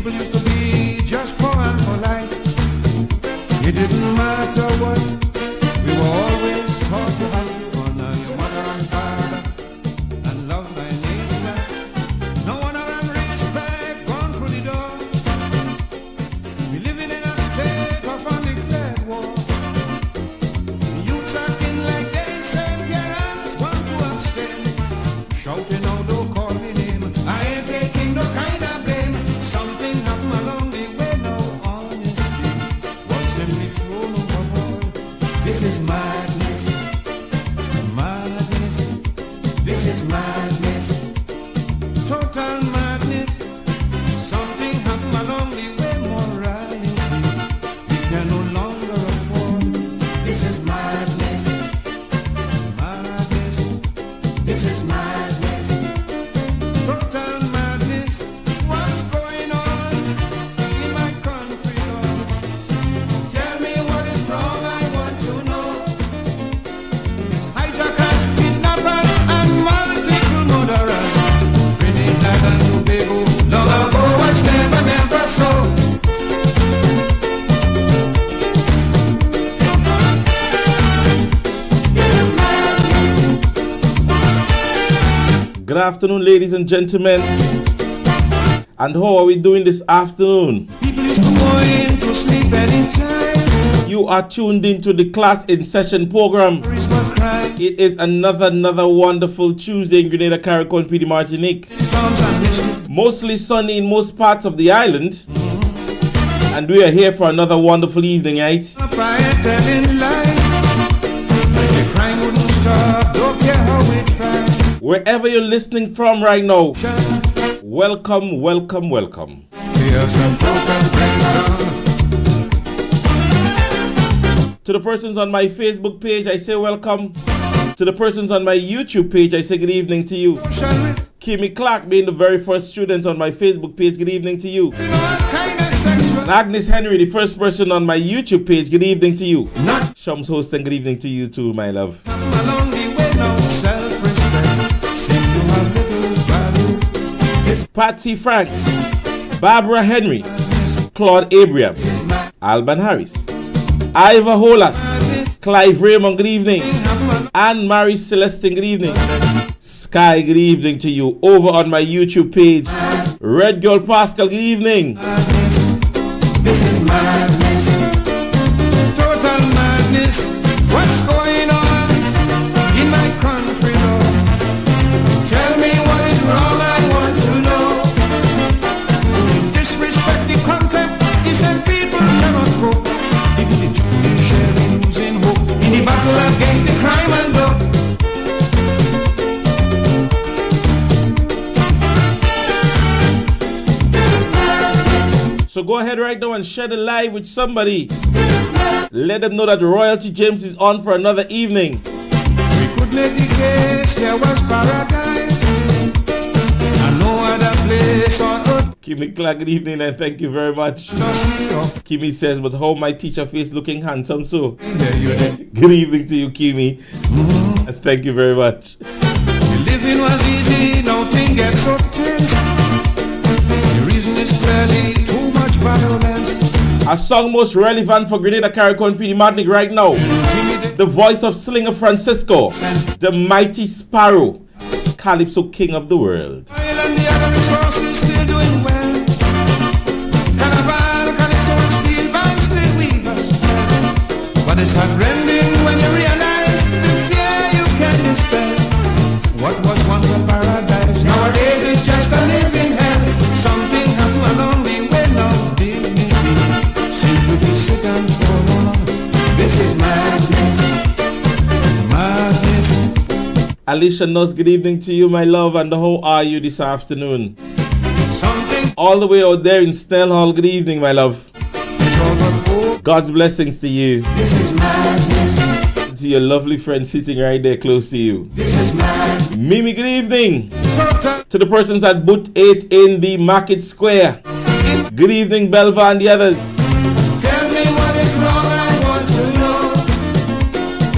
People used to be just poor and polite. It didn't matter what. We were always taught to have to honor your mother and father and love thy neighbor. No honor and respect gone through the door. We living in a state of undeclared war. Youths acting like they said parents want to abstain. Shouting out, don't call me name. I ain't taking no kind of blame. Something happened along the way. No honesty was simply thrown overboard. This is madness. Madness. This is madness. Total madness. Something happened along the way. Morality we can no longer afford. This is madness. Madness. This is madness. Total madness. What's going on in my country, Lord? Tell me what is wrong, I want to know. Hijackers, kidnappers, and multiple murderers. Trinidad and Tobago, long ago was never, never so. This is madness. Good afternoon, ladies and gentlemen. And how are we doing this afternoon? People used to go in to sleep anytime. You are tuned into the Class in Session program. Christmas cry, It is another wonderful Tuesday in Grenada, Carriacou, and PD Martinique. songs and mysteries. Mostly sunny in most parts of the island. And we are here for another wonderful evening, right? Fire telling lies. Like the crime wouldn't stop, don't care how we try. Wherever you're listening from right now, welcome, welcome, welcome. Here's a total breakdown. To the persons on my Facebook page, I say welcome. To the persons on my YouTube page, I say good evening to you. Shall we Kimmy Clark being the very first student on my Facebook page, good evening to you. feel all kind of sexual? And Agnes Henry, the first person on my YouTube page, good evening to you. Not Shams hosting, good evening to you too, my love. along the way, no self-respect. Seem to have little value. This Patsy Franks, Barbara Henry, Claude Abraham, Alban Harris, Iva Holas, madness. Clive Raymond, good evening. Anne Marie Celestine, good evening. Sky, good evening to you. Over on my YouTube page, Red Girl Pascal, good evening. This is madness. Total madness. What's going on in my country, Lord? Tell me what is wrong, I want to know. Disrespect, the contempt, decent people cannot cope. Even the judiciary losing hope in the battle against the crime and dope. So go ahead right now and share the live with somebody. Let them know that Royalty James is on for another evening. We could make the case here was paradise and no other place on earth. Kimmy Clark, good evening and thank you very much. Kimmy says, but how my teacher face looking handsome so. Good evening to you, Kimmy. And thank you very much. Living was easy, now things get so tense. The reason is clearly too much violence. A song most relevant for Grenada, Carriacou, and PD Martinique right now. The voice of Slinger Francisco, the mighty Sparrow, Calypso King of the world. Oil and the other resources still doing well. Carnival, Calypso and steel bands still weave us. But it's heartrending when you realize the fear you can dispel. What was once a paradise, nowadays it's just a living hell. Something happened along the way, now dignity seems to be sick and forlorn. This is madness. Madness. Alicia Nuss, good evening to you, my love, and how are you this afternoon? Something All the way out there in Snell Hall, good evening, my love. is overboard. God's blessings to you. This is madness. To your lovely friend sitting right there close to you. This is madness. Mimi, good evening. Total. To the persons at Boot 8 in the Market Square. Good evening, Belva and the others. Tell me what is wrong, I want to know.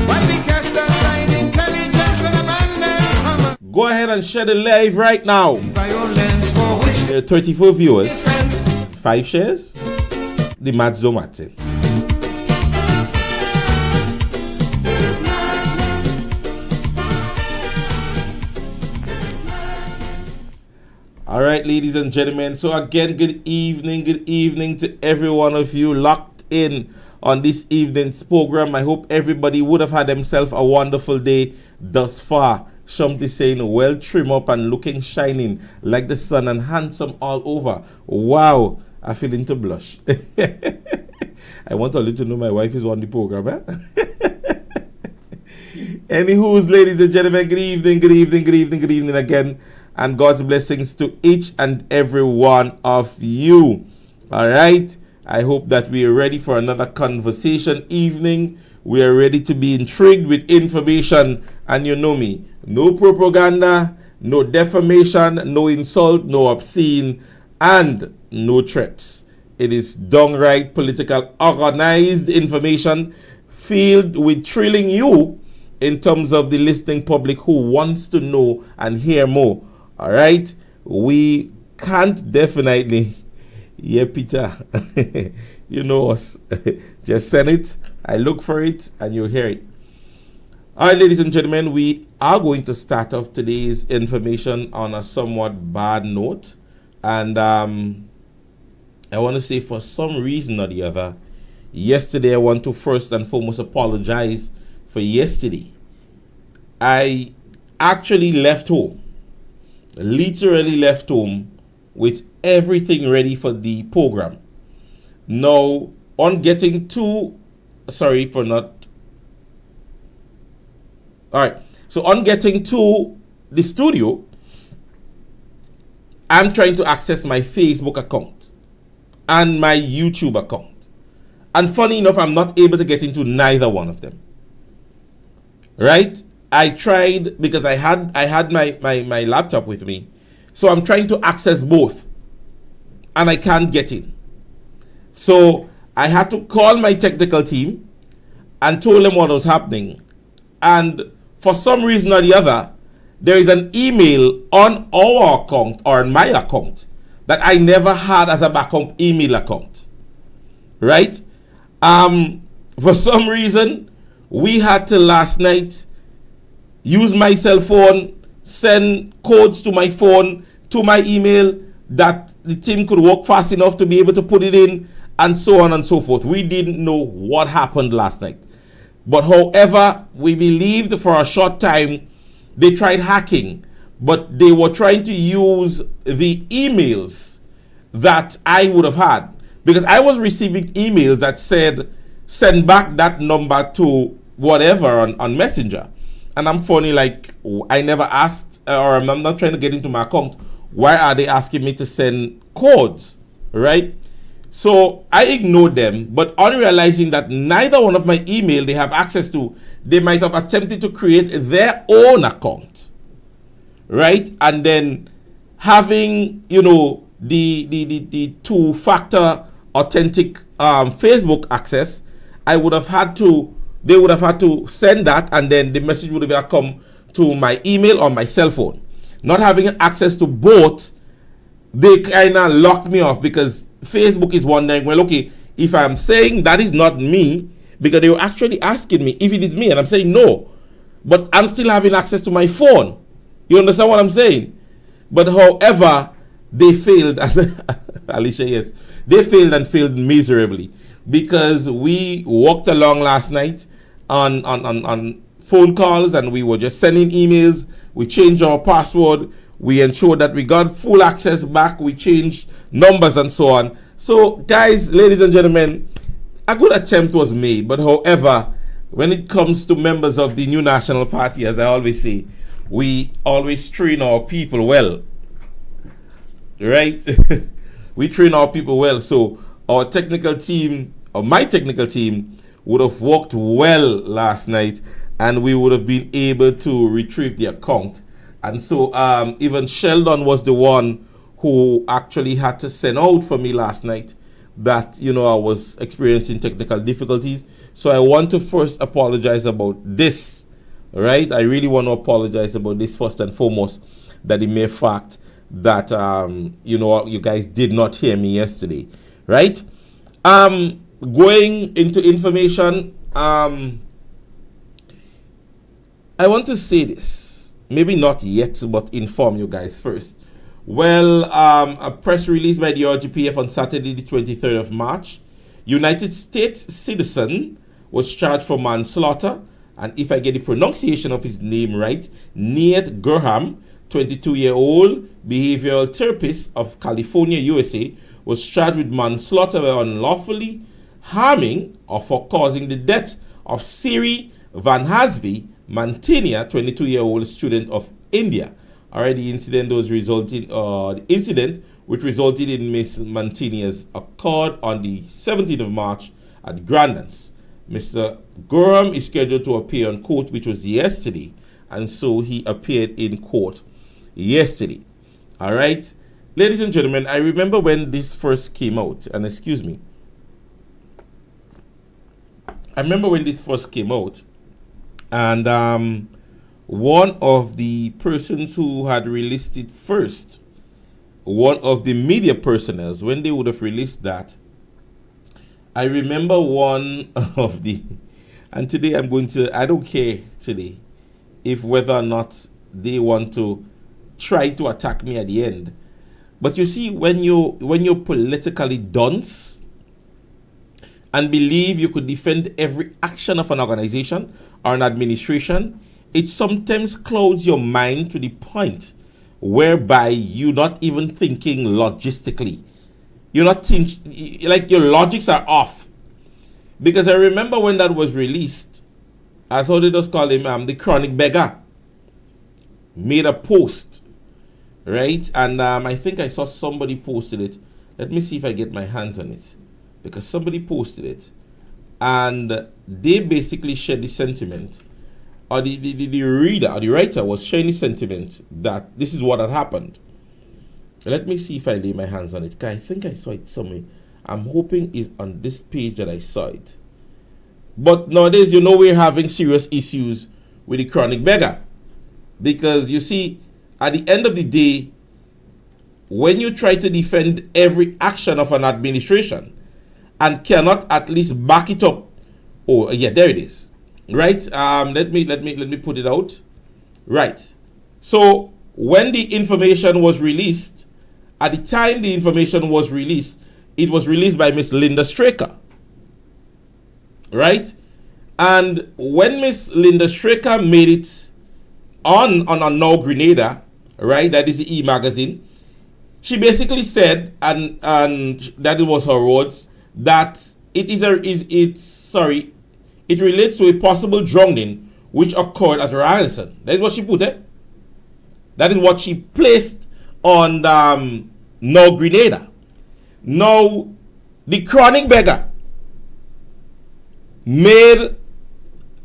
Why we cast aside intelligence when a man there come Go ahead and share the live right now. violence for which There are 34 viewers, defense 5 shares, the maths don't matter. All right, ladies and gentlemen. So again, good evening to every one of you locked in on this evening's program. I hope everybody would have had themselves a wonderful day thus far. Something saying well trim up and looking shining like the sun and handsome all over. Wow, I feel into blush. I want to let you know my wife is on the program. Anywho's, ladies and gentlemen, good evening again. And God's blessings to each and every one of you. All right. I hope that we are ready for another conversation evening. We are ready to be intrigued with information. And you know me. No propaganda, no defamation, no insult, no obscene, and no threats. It is downright political, organized information filled with thrilling you in terms of the listening public who wants to know and hear more. All right, we can't definitely, yeah, Peter, you know us. Just send it, I look for it, and you'll hear it. All right, ladies and gentlemen, we are going to start off today's information on a somewhat bad note. And I want to say, for some reason or the other, yesterday I want to first and foremost apologize for yesterday. I actually left home. Literally left home with everything ready for the program. Now, on getting to, sorry for not, all right, so on getting to the studio, I'm trying to access my Facebook account and my YouTube account. And funny enough, I'm not able to get into neither one of them. Right? I tried because I had my laptop with me. So I'm trying to access both. And I can't get in. So I had to call my technical team and told them what was happening. And for some reason or the other, there is an email on our account or on my account that I never had as a backup email account. Right? For some reason, we had to last night use my cell phone, send codes to my phone, to my email, that the team could work fast enough to be able to put it in, and so on and so forth. We didn't know what happened last night. But however, we believed for a short time they tried hacking, but they were trying to use the emails that I would have had. Because I was receiving emails that said, send back that number to whatever on Messenger. And I'm funny, like, I never asked, or I'm not trying to get into my account. Why are they asking me to send codes, right? So I ignored them, but on realizing that neither one of my email they have access to, they might have attempted to create their own account, right? And then having, you know, the two-factor authentic Facebook access, they would have had to send that, and then the message would have come to my email or my cell phone. Not having access to both, they kind of locked me off, because Facebook is wondering, well, okay, if I'm saying that is not me, because they were actually asking me if it is me, and I'm saying no, but I'm still having access to my phone. You understand what I'm saying? But however, they failed, as Alicia, yes, they failed and failed miserably, because we walked along last night on phone calls, and we were just sending emails. We changed our password. We ensured that we got full access back. We changed numbers and so on. So, guys, ladies and gentlemen, a good attempt was made. But however, when it comes to members of the New National Party, as I always say, we always train our people well. Right? We train our people well. So our technical team, or my technical team, would have worked well last night, and we would have been able to retrieve the account. And so even Sheldon was the one who actually had to send out for me last night that, you know, I was experiencing technical difficulties. So I want to first apologize about this, right? I really want to apologize about this first and foremost, that the mere fact that you guys did not hear me yesterday, right? Going into information, I want to say this, maybe not yet, but inform you guys first. Well, a press release by the RGPF on Saturday, the 23rd of March, United States citizen was charged for manslaughter, and if I get the pronunciation of his name right, Nate Graham, 22-year-old behavioral therapist of California, USA, was charged with manslaughter by unlawfully harming or for causing the death of Siri Van Hasby Mantinia, 22-year-old student of India. Already, the incident which resulted in Miss Mantinia's occurred on the 17th of March at Grandance. Mr. Gorham is scheduled to appear on court, which was yesterday, and so he appeared in court yesterday. All right, ladies and gentlemen, I remember when this first came out, and excuse me, I remember when this first came out, and one of the persons who had released it first, one of the media personnel, when they would have released that, I remember one of the, and today I don't care today if whether or not they want to try to attack me at the end. But you see, when you're politically dunce and believe you could defend every action of an organization or an administration, it sometimes clouds your mind to the point whereby you're not even thinking logistically. You're not like your logics are off. Because I remember when that was released, as how they just call him, the chronic beggar, made a post, right? And I think I saw somebody posted it. Let me see if I get my hands on it, because somebody posted it, and they basically shared the sentiment, or the reader or the writer was sharing the sentiment that this is what had happened. Let me see if I lay my hands on it. I think I saw it somewhere. I'm hoping it's on this page that I saw it. But nowadays, we're having serious issues with the chronic beggar. Because you see, at the end of the day, when you try to defend every action of an administration and cannot at least back it up, oh yeah, there it is. Right? Let me put it out. Right. So when the information was released, at the time the information was released, it was released by Miss Linda Straker. Right? And when Miss Linda Straker made it on Now Grenada, right, that is the e-magazine, she basically said, and that it was her words, that it relates to a possible drowning which occurred at Ryerson. That is what she put it. That is what she placed on Now Grenada. Now, the chronic beggar made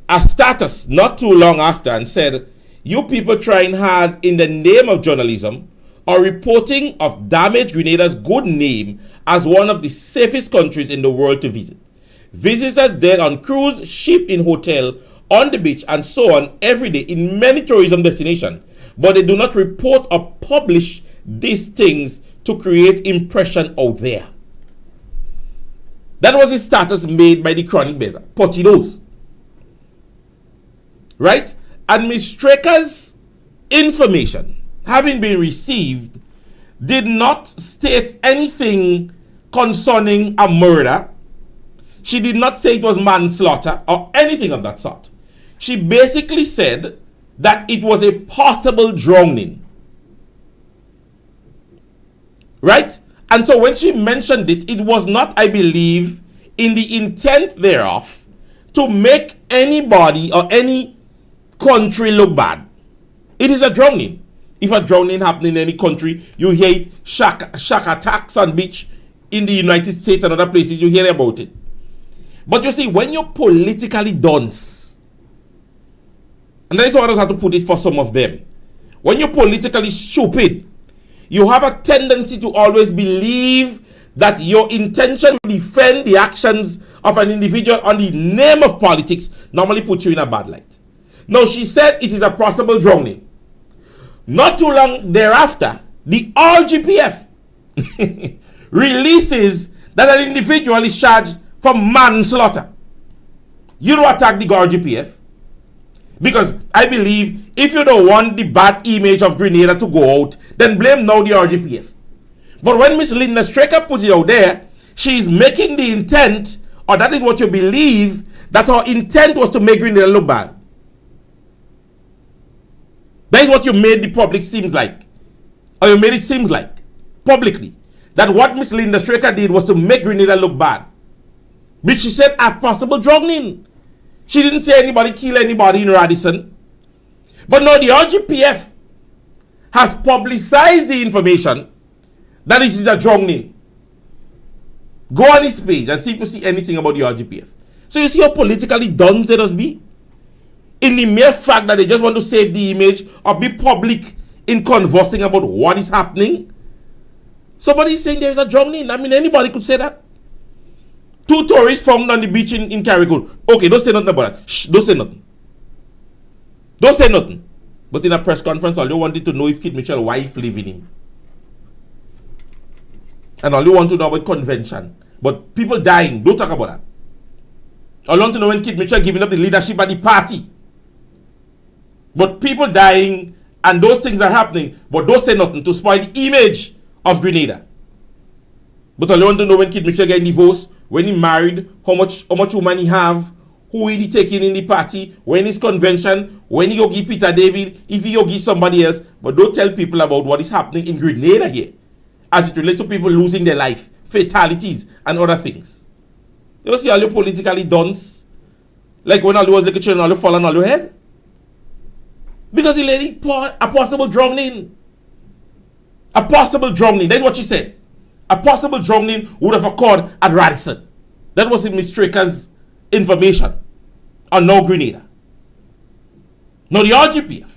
a status not too long after and said, you people trying hard in the name of journalism or reporting of damaged Grenada's good name as one of the safest countries in the world to visit. Visitors dead on cruise, ship, in hotel, on the beach, and so on every day in many tourism destinations. But they do not report or publish these things to create impression out there. That was a status made by the chronic beggar, Pottidos. Right? And Ms. Straker's information, having been received, did not state anything concerning a murder. She did not say it was manslaughter or anything of that sort. She basically said that it was a possible drowning. Right? And so when she mentioned it, it was not, I believe, in the intent thereof to make anybody or any country look bad. It is a drowning. If a drowning happens in any country, you hear shark attacks on beach in the United States and other places, you hear about it. But you see, when you're politically dunce, and that is how I just have to put it for some of them, when you're politically stupid, you have a tendency to always believe that your intention to defend the actions of an individual on the name of politics normally puts you in a bad light. Now, she said it is a possible drowning. Not too long thereafter, the RGPF releases that an individual is charged for manslaughter. You don't attack the RGPF. Because I believe if you don't want the bad image of Grenada to go out, then blame now the RGPF. But when Miss Linda Straker put it out there, she's making the intent, or that is what you believe, that her intent was to make Grenada look bad. That is what you made the public seems like. Or you made it seems like, publicly, that what Miss Linda Straker did was to make Grenada look bad. Which she said a possible drowning. She didn't say anybody kill anybody in Radisson. But now the RGPF has publicized the information that this is a drowning. Go on this page and see if you see anything about the RGPF. So you see how politically done let us be? In the mere fact that they just want to save the image or be public in conversing about what is happening. Somebody is saying there is a drowning. I mean, anybody could say that. 2 tourists found on the beach in Carriacou. Okay, don't say nothing about that. Shh, don't say nothing. Don't say nothing. But in a press conference, all you wanted to know if Kid Mitchell's wife live in him. And all you want to know about convention. But people dying, don't talk about that. All you want to know when Kid Mitchell giving up the leadership at the party. But people dying and those things are happening. But don't say nothing to spoil the image of Grenada. But all you want to know when Kid Mitchell getting divorced, when he married, how much woman he have, who he taking in the party, when his convention, when he go give Peter David, if he go give somebody else. But don't tell people about what is happening in Grenada here, as it relates to people losing their life, fatalities, and other things. You see all your politically duns, like when all you was like a children, all you fall on all your head, because he let it a possible drowning. A possible drowning. That's what she said. A possible drowning would have occurred at Radisson. That was in Miss Straker's information on No Grenada. Now the RGPF,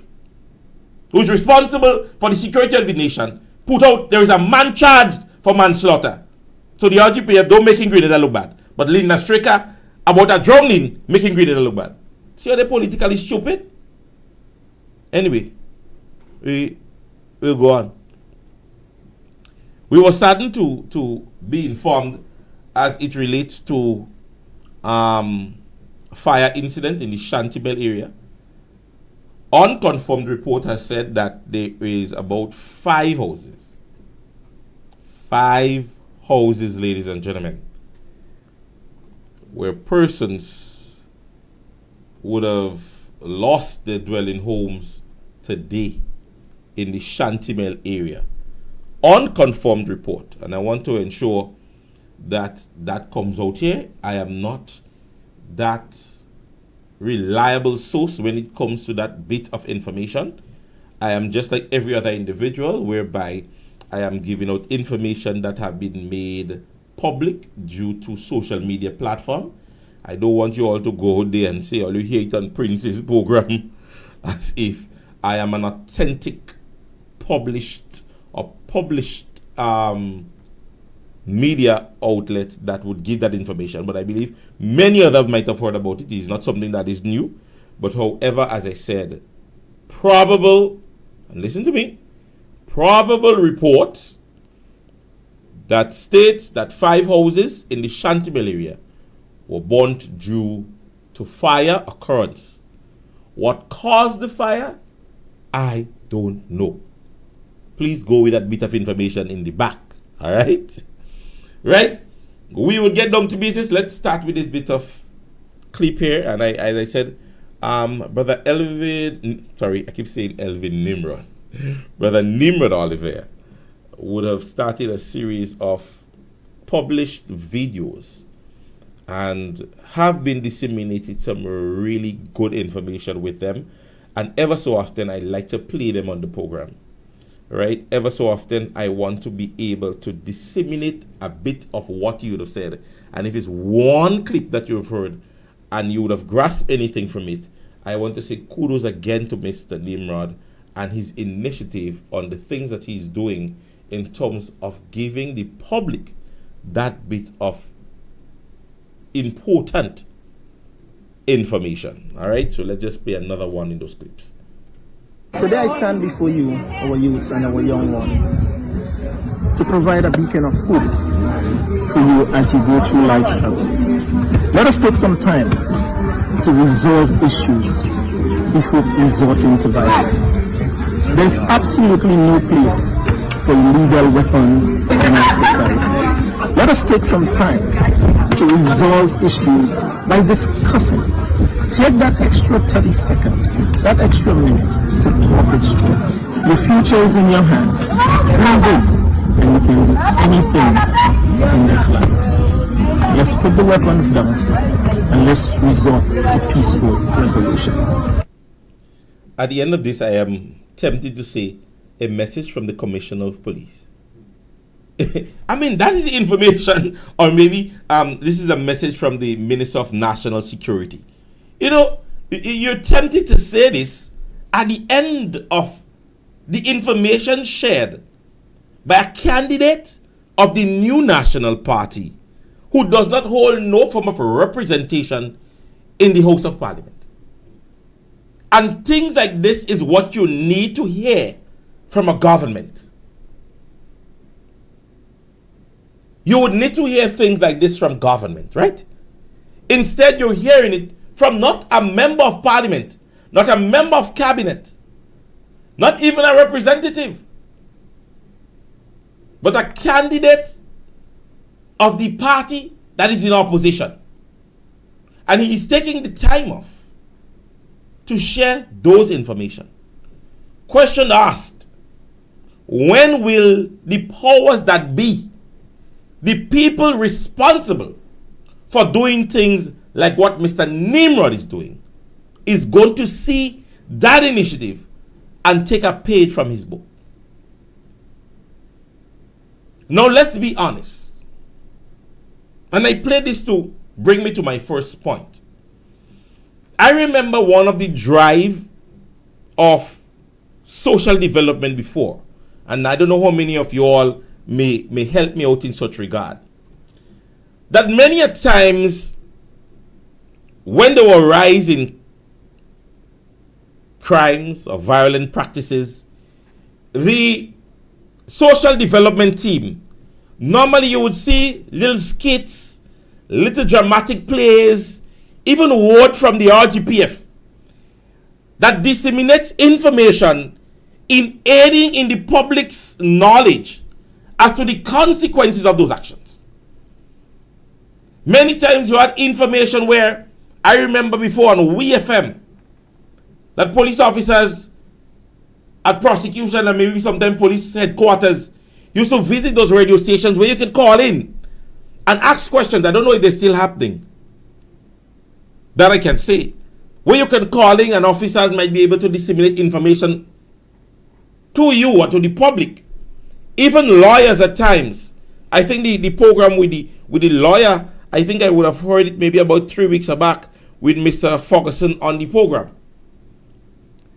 who is responsible for the security of the nation, put out there is a man charged for manslaughter. So the RGPF don't making Grenada look bad. But Linda Straker about a drowning making Grenada look bad. See how they're politically stupid? Anyway, we'll go on. We were saddened to be informed as it relates to fire incident in the Shantibel area. Unconfirmed report has said that there is about 5 houses. 5 houses, ladies and gentlemen, where persons would have lost their dwelling homes today in the Shantibel area. Unconfirmed report, and I want to ensure that that comes out here. I am not that reliable source when it comes to that bit of information. I am just like every other individual, whereby I am giving out information that have been made public due to social media platform. I don't want you all to go out there and say, "Oh, you hear it on Prince's program," as if I am an authentic published media outlet that would give that information. But I believe many others might have heard about it. It is not something that is new. But however, as I said, probable, and listen to me, probable reports that states that 5 houses in the Shantibel area were burnt due to fire occurrence. What caused the fire? I don't know. Please go with that bit of information in the back. All right? Right? We will get down to business. Let's start with this bit of clip here. And as I said, Brother Elvin, sorry, I keep saying Elvin Nimrod. Brother Nimrod Oliver would have started a series of published videos and have been disseminated some really good information with them. And ever so often, I like to play them on the program. Right? Ever so often, I want to be able to disseminate a bit of what you would have said. And if it's one clip that you've heard and you would have grasped anything from it, I want to say kudos again to Mr. Nimrod and his initiative on the things that he's doing in terms of giving the public that bit of important information. All right? So let's just play another one in those clips. Today I stand before you, our youths and our young ones, to provide a beacon of hope for you as you go through life struggles. Let us take some time to resolve issues before resorting to violence. There's absolutely no place for illegal weapons in our society. Let us take some time to resolve issues by discussing it. Take that extra 30 seconds, that extra minute to talk it through. Your future is in your hands. Dream big, and you can do anything in this life. Let's put the weapons down and let's resort to peaceful resolutions. At the end of this, I am tempted to say a message from the Commissioner of Police. I mean, that is information, or maybe this is a message from the Minister of National Security. You know, you're tempted to say this at the end of the information shared by a candidate of the new National Party who does not hold no form of representation in the House of Parliament. And things like this is what you need to hear from a government. You would need to hear things like this from government, right? Instead, you're hearing it from not a member of parliament, not a member of cabinet, not even a representative, but a candidate of the party that is in opposition. And he is taking the time off to share those information. Question asked, when will the powers that be, the people responsible for doing things like what Mr. Nimrod is doing, is going to see that initiative and take a page from his book? Now let's be honest. And I play this to bring me to my first point. I remember one of the drive of social development before, and I don't know how many of you all may help me out in such regard, that many a times when there were rise in crimes or violent practices, the social development team, normally you would see little skits, little dramatic plays, even word from the RGPF that disseminates information in aiding in the public's knowledge as to the consequences of those actions. Many times you had information where, I remember before on WeFM, that police officers at prosecution and maybe sometimes police headquarters used to visit those radio stations where you could call in and ask questions. I don't know if they're still happening. That I can say. Where you can call in and officers might be able to disseminate information to you or to the public. Even lawyers at times. I think the program with the lawyer, I think I would have heard it maybe about 3 weeks back with Mr. Ferguson on the program.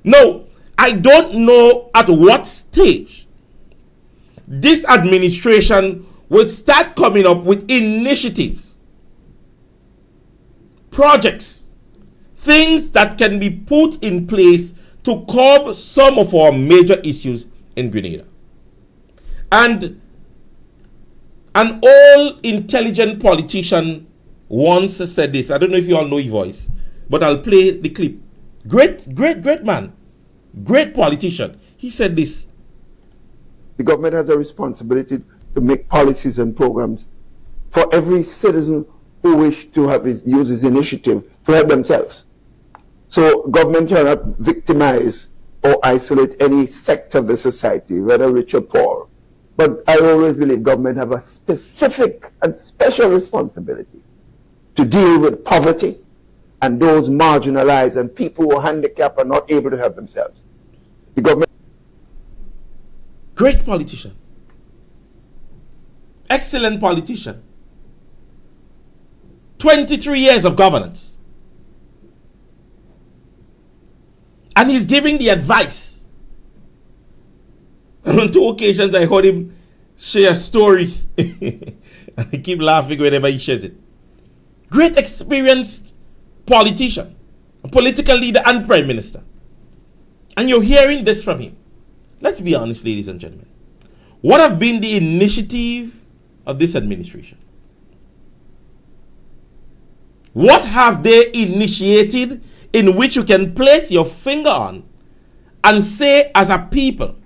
No, I don't know at what stage this administration would start coming up with initiatives, projects, things that can be put in place to curb some of our major issues in Grenada. And an old intelligent politician once said this. I don't know if you all know his voice, but I'll play the clip. Great man, great politician. He said this. The government has a responsibility to make policies and programs for every citizen who wish to use his initiative to help themselves. So government cannot victimize or isolate any sector of the society, whether rich or poor. But I always believe government have a specific and special responsibility to deal with poverty and those marginalized and people who are handicapped and not able to help themselves. The government. Great politician. Excellent politician. 23 years of governance. And he's giving the advice. And on 2 occasions I heard him share a story. And I keep laughing whenever he shares it. Great experienced politician, a political leader and prime minister. And you're hearing this from him. Let's be honest, ladies and gentlemen. What have been the initiative of this administration? What have they initiated in which you can place your finger on and say, as a people,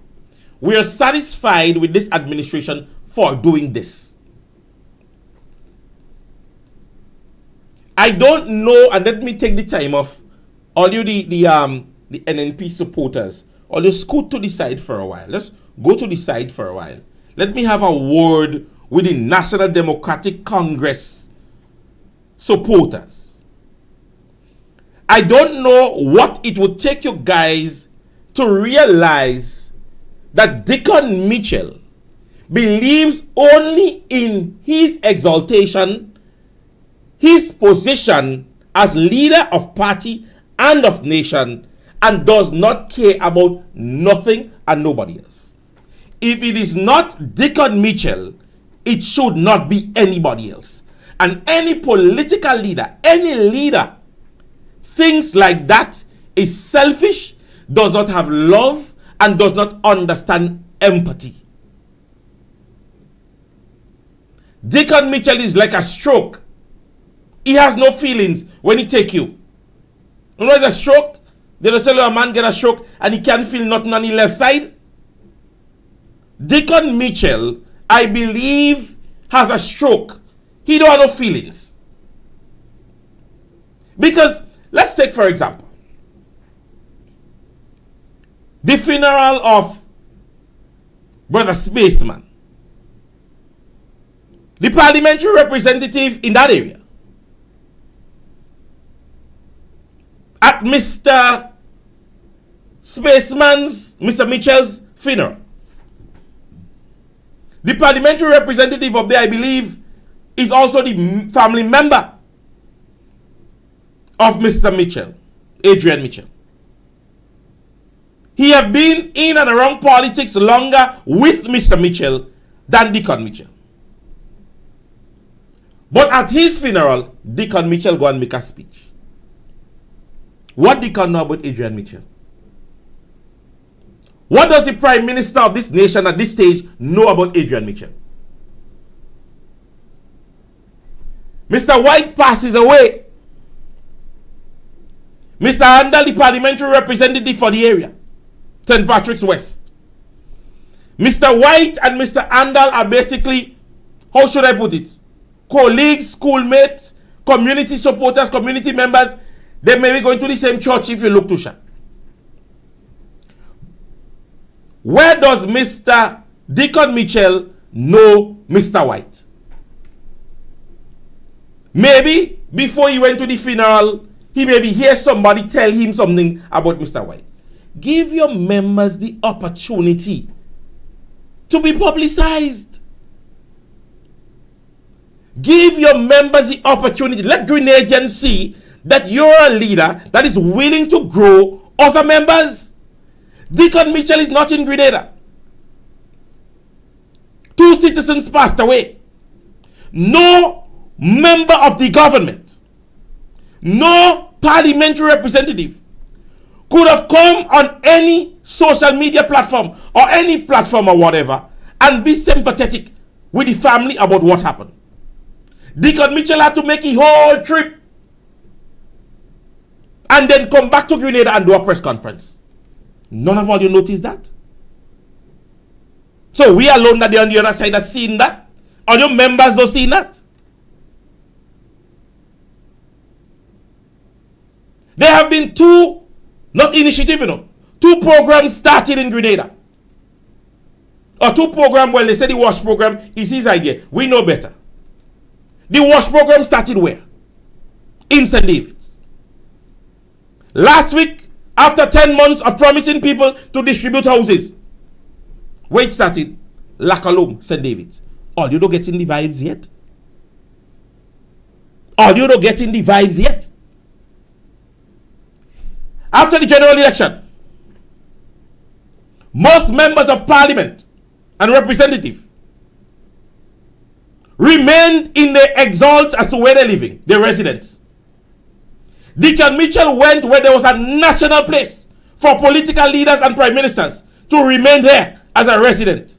we are satisfied with this administration for doing this? I don't know, and let me take the time off all you the NNP supporters, or just scoot to the side for a while. Let's go to the side for a while. Let me have a word with the National Democratic Congress supporters. I don't know what it would take you guys to realize that Deacon Mitchell believes only in his exaltation, his position as leader of party and of nation, and does not care about nothing and nobody else. If it is not Deacon Mitchell, it should not be anybody else. And any political leader, any leader, thinks like that is selfish, does not have love, and does not understand empathy. Deacon Mitchell is like a stroke. He has no feelings when he take you. You know it's a stroke? They don't tell you a man get a stroke and he can't feel nothing on the left side. Deacon Mitchell, I believe, has a stroke. He don't have no feelings. Because, let's take for example, the funeral of Brother Spaceman, the parliamentary representative in that area, at Mr. Mr. Mitchell's funeral. The parliamentary representative up there, I believe, is also the family member of Mr. Mitchell, Adrian Mitchell. He have been in and around politics longer with Mr. Mitchell than Deacon Mitchell. But at his funeral, Deacon Mitchell go and make a speech. What Deacon know about Adrian Mitchell? What does the Prime Minister of this nation at this stage know about Adrian Mitchell? Mr. White passes away. Mr. Handel, the parliamentary representative for the area, St. Patrick's West. Mr. White and Mr. Handel are basically, how should I put it, colleagues, schoolmates, community supporters, community members. They may be going to the same church if you look to shop. Where does Mr. Deacon Mitchell know Mr. White? Maybe before he went to the funeral, he maybe hear somebody tell him something about Mr. White. Give your members the opportunity to be publicized. Give your members the opportunity. Let Grenadians see that you're a leader that is willing to grow other members. Deacon Mitchell is not in Grenada. 2 citizens passed away. No member of the government, no parliamentary representative could have come on any social media platform or any platform or whatever and be sympathetic with the family about what happened. Deacon Mitchell had to make a whole trip and then come back to Grenada and do a press conference. None of all you noticed that? So we alone that they're on the other side that's seeing that? Or your members don't see that? There have been two, not initiative, two programs started in Grenada. Or two programs, well, they say the WASH program is his idea. We know better. The WASH program started where? In St. David's. Last week, after 10 months of promising people to distribute houses, where it started? Lacalome, St. David's. All you don't getting the vibes yet? All you don't getting the vibes yet? After the general election, most members of parliament and representative remained in the exalt as to where they're living, their residence. Deacon Mitchell went where there was a national place for political leaders and prime ministers to remain there as a resident.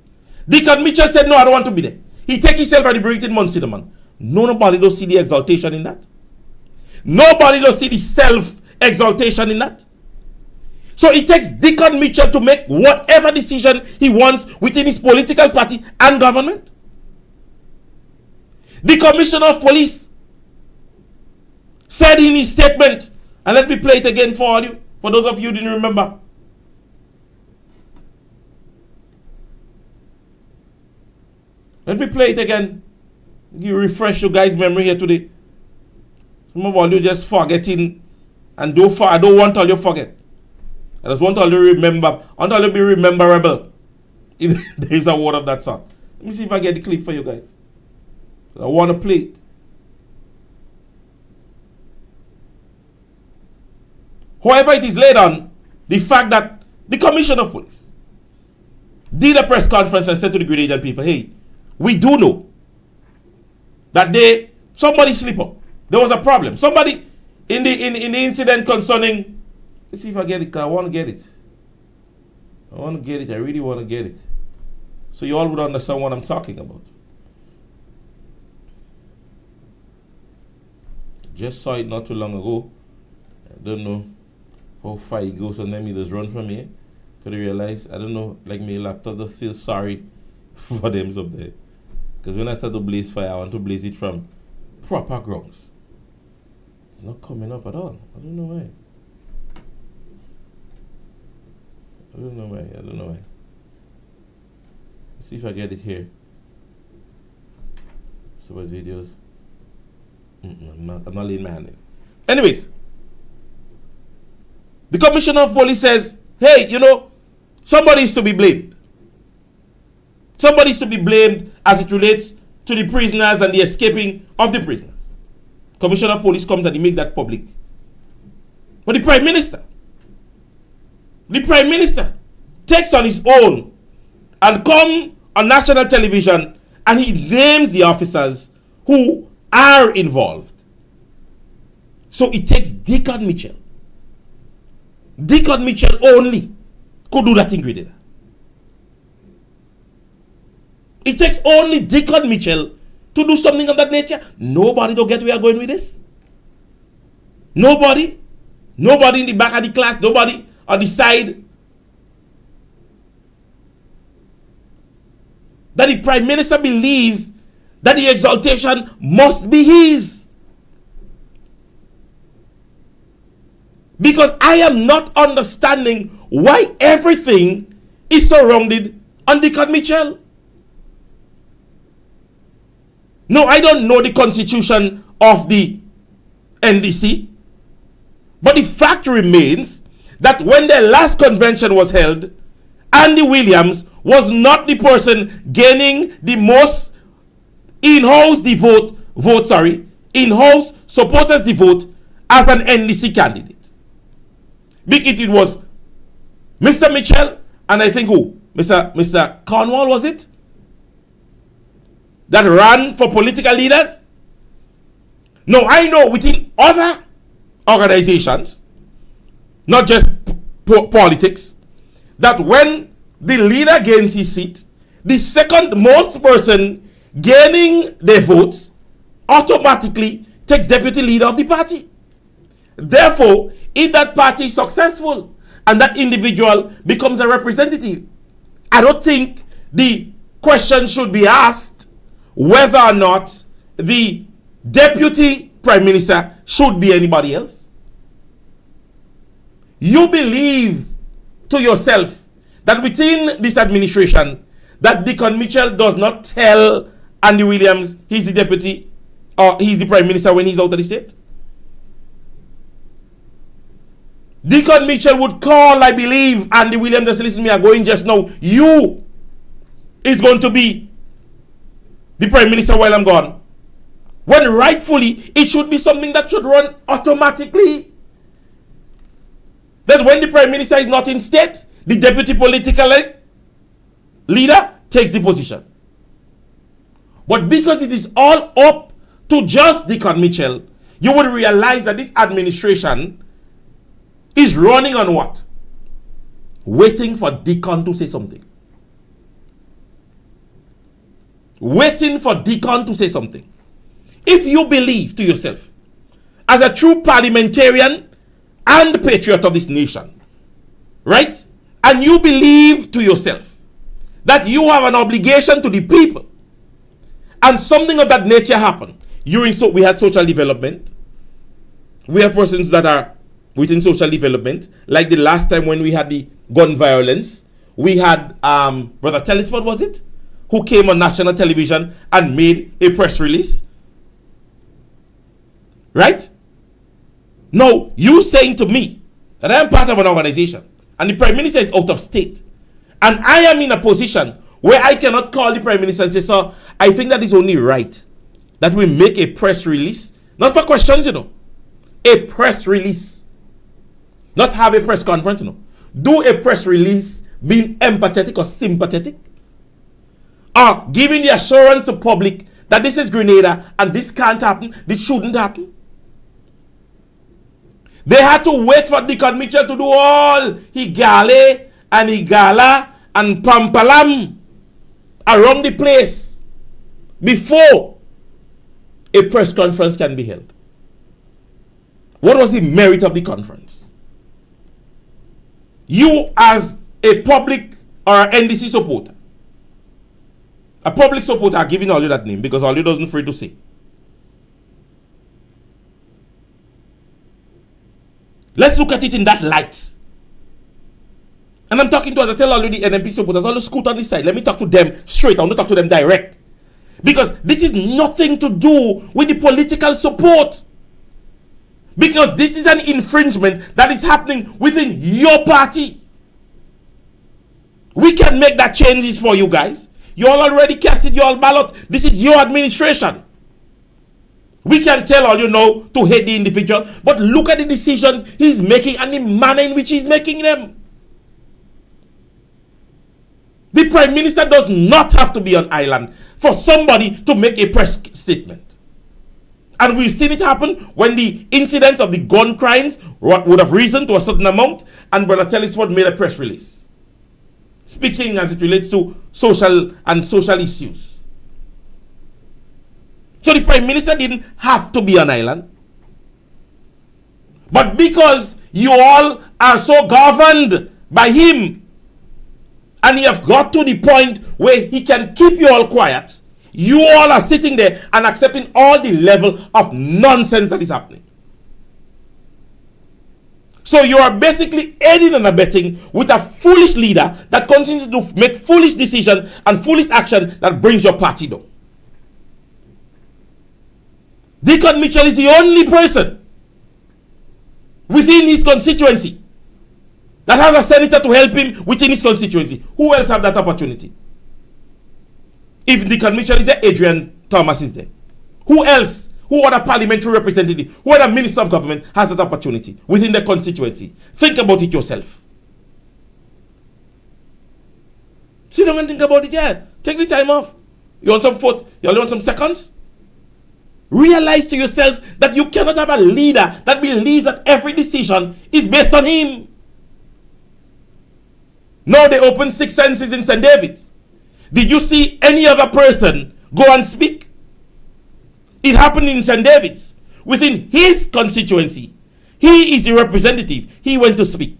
Deacon Mitchell said, no, I don't want to be there. He take himself and he bring it in Mount Cinnamon. Nobody don't see the exaltation in that. Nobody don't see the self-exaltation in that. So it takes Deacon Mitchell to make whatever decision he wants within his political party and government. The Commissioner of Police said in his statement, and let me play it again for you, for those of you who didn't remember. Let me play it again. You refresh your guys' memory here today. Some of all you just forgetting, and I don't want all you forget. I just want all you remember. I want all you be rememberable. If there is a word of that sort. Let me see if I get the clip for you guys. I want to play it. However, it is laid on the fact that the Commissioner of Police did a press conference and said to the Grenadian people, hey, we do know that somebody slipped up. There was a problem. Somebody in the incident concerning, let's see if I get it, because I want to get it. I want to get it. I really want to get it. So you all would understand what I'm talking about. Just saw it not too long ago. I don't know how far it goes, and then me just run from here. Could you realize? I don't know, like my laptop just feel sorry for them up there. Because when I start to blaze fire, I want to blaze it from proper grounds. It's not coming up at all. I don't know why. I don't know why. Let's see if I get it here. So what videos? I'm not laying my hand in. Anyways, the Commissioner of Police says, hey, somebody is to be blamed. Somebody is to be blamed as it relates to the prisoners and the escaping of the prisoners. Commissioner of Police comes and he makes that public. But the Prime Minister takes on his own and come on national television and he names the officers who are involved. So it takes Deacon Mitchell. Deacon Mitchell only could do that in Grenada. It takes only Deacon Mitchell to do something of that nature. Nobody don't get where we are going with this. Nobody in the back of the class, nobody on the side. That the Prime Minister believes that the exaltation must be his. Because I am not understanding why everything is surrounded on Deacon Mitchell. No, I don't know the constitution of the NDC. But the fact remains that when the last convention was held, Andy Williams was not the person gaining the most in-house in-house supporters the vote as an NDC candidate. It was Mr. Mitchell and I think who? Mr. Cornwall, was it? That ran for political leaders? No, I know within other organizations, not just politics, that when the leader gains his seat, the second most person gaining their votes automatically takes deputy leader of the party. Therefore, if that party is successful and that individual becomes a representative, I don't think the question should be asked whether or not the deputy prime minister should be anybody else. You believe to yourself that within this administration that Deacon Mitchell does not tell Andy Williams he's the deputy or he's the prime minister when he's out of the state? Deacon Mitchell would call, I believe, Andy Williams and say, listen to me, I'm going just now. You is going to be the prime minister while I'm gone. When rightfully, it should be something that should run automatically. That when the prime minister is not in state, the deputy political leader takes the position. But because it is all up to just Deacon Mitchell, you would realize that this administration is running on what? waiting for Deacon to say something. Waiting for Deacon to say something. If you believe to yourself, as a true parliamentarian and patriot of this nation, right? And you believe to yourself that you have an obligation to the people, and something of that nature happened. We had social development. We have persons that are within social development, like the last time when we had the gun violence. We had Brother Tellisford, was it, who came on national television and made a press release. Right? Now, you saying to me that I am part of an organization and the Prime Minister is out of state, and I am in a position where I cannot call the Prime Minister and say, sir, I think that is only right that we make a press release, not for questions, a press release, not have a press conference, do a press release being empathetic or sympathetic, or giving the assurance to public that this is Grenada and this can't happen, this shouldn't happen. They had to wait for Deacon Mitchell to do all Higale and Higala and Pampalam around the place before a press conference can be held. What was the merit of the conference? You as a public or an NDC supporter, a public supporter, I'm giving all you that name because all you doesn't free to say. Let's look at it in that light. And I'm talking to, as I tell already, NMP supporters, all the scoot on this side. Let me talk to them straight. I want to talk to them direct. Because this is nothing to do with the political support. Because this is an infringement that is happening within your party. We can make that changes for you guys. You all already casted your ballot. This is your administration. We can tell all to hate the individual, but look at the decisions he's making and the manner in which he's making them. The Prime Minister does not have to be on island for somebody to make a press statement. And we've seen it happen when the incidents of the gun crimes would have risen to a certain amount, and Brother Tellisford made a press release, speaking as it relates to social issues. So the Prime Minister didn't have to be on island. But because you all are so governed by him, and you have got to the point where he can keep you all quiet, you all are sitting there and accepting all the level of nonsense that is happening. So you are basically aiding and abetting with a foolish leader that continues to make foolish decisions and foolish action that brings your party down. Deacon Mitchell is the only person within his constituency that has a senator to help him within his constituency. Who else have that opportunity? If Deacon Mitchell is there, Adrian Thomas is there. Who else? Who other parliamentary representative? Who other minister of government has that opportunity within the constituency? Think about it yourself. Sit down and think about it, yeah. Take the time off. You want some foot? You only want some seconds? Realize to yourself that you cannot have a leader that believes that every decision is based on him. Now they opened 6 censuses in St. David's. Did you see any other person go and speak? It happened in St. David's. Within his constituency, he is the representative. He went to speak.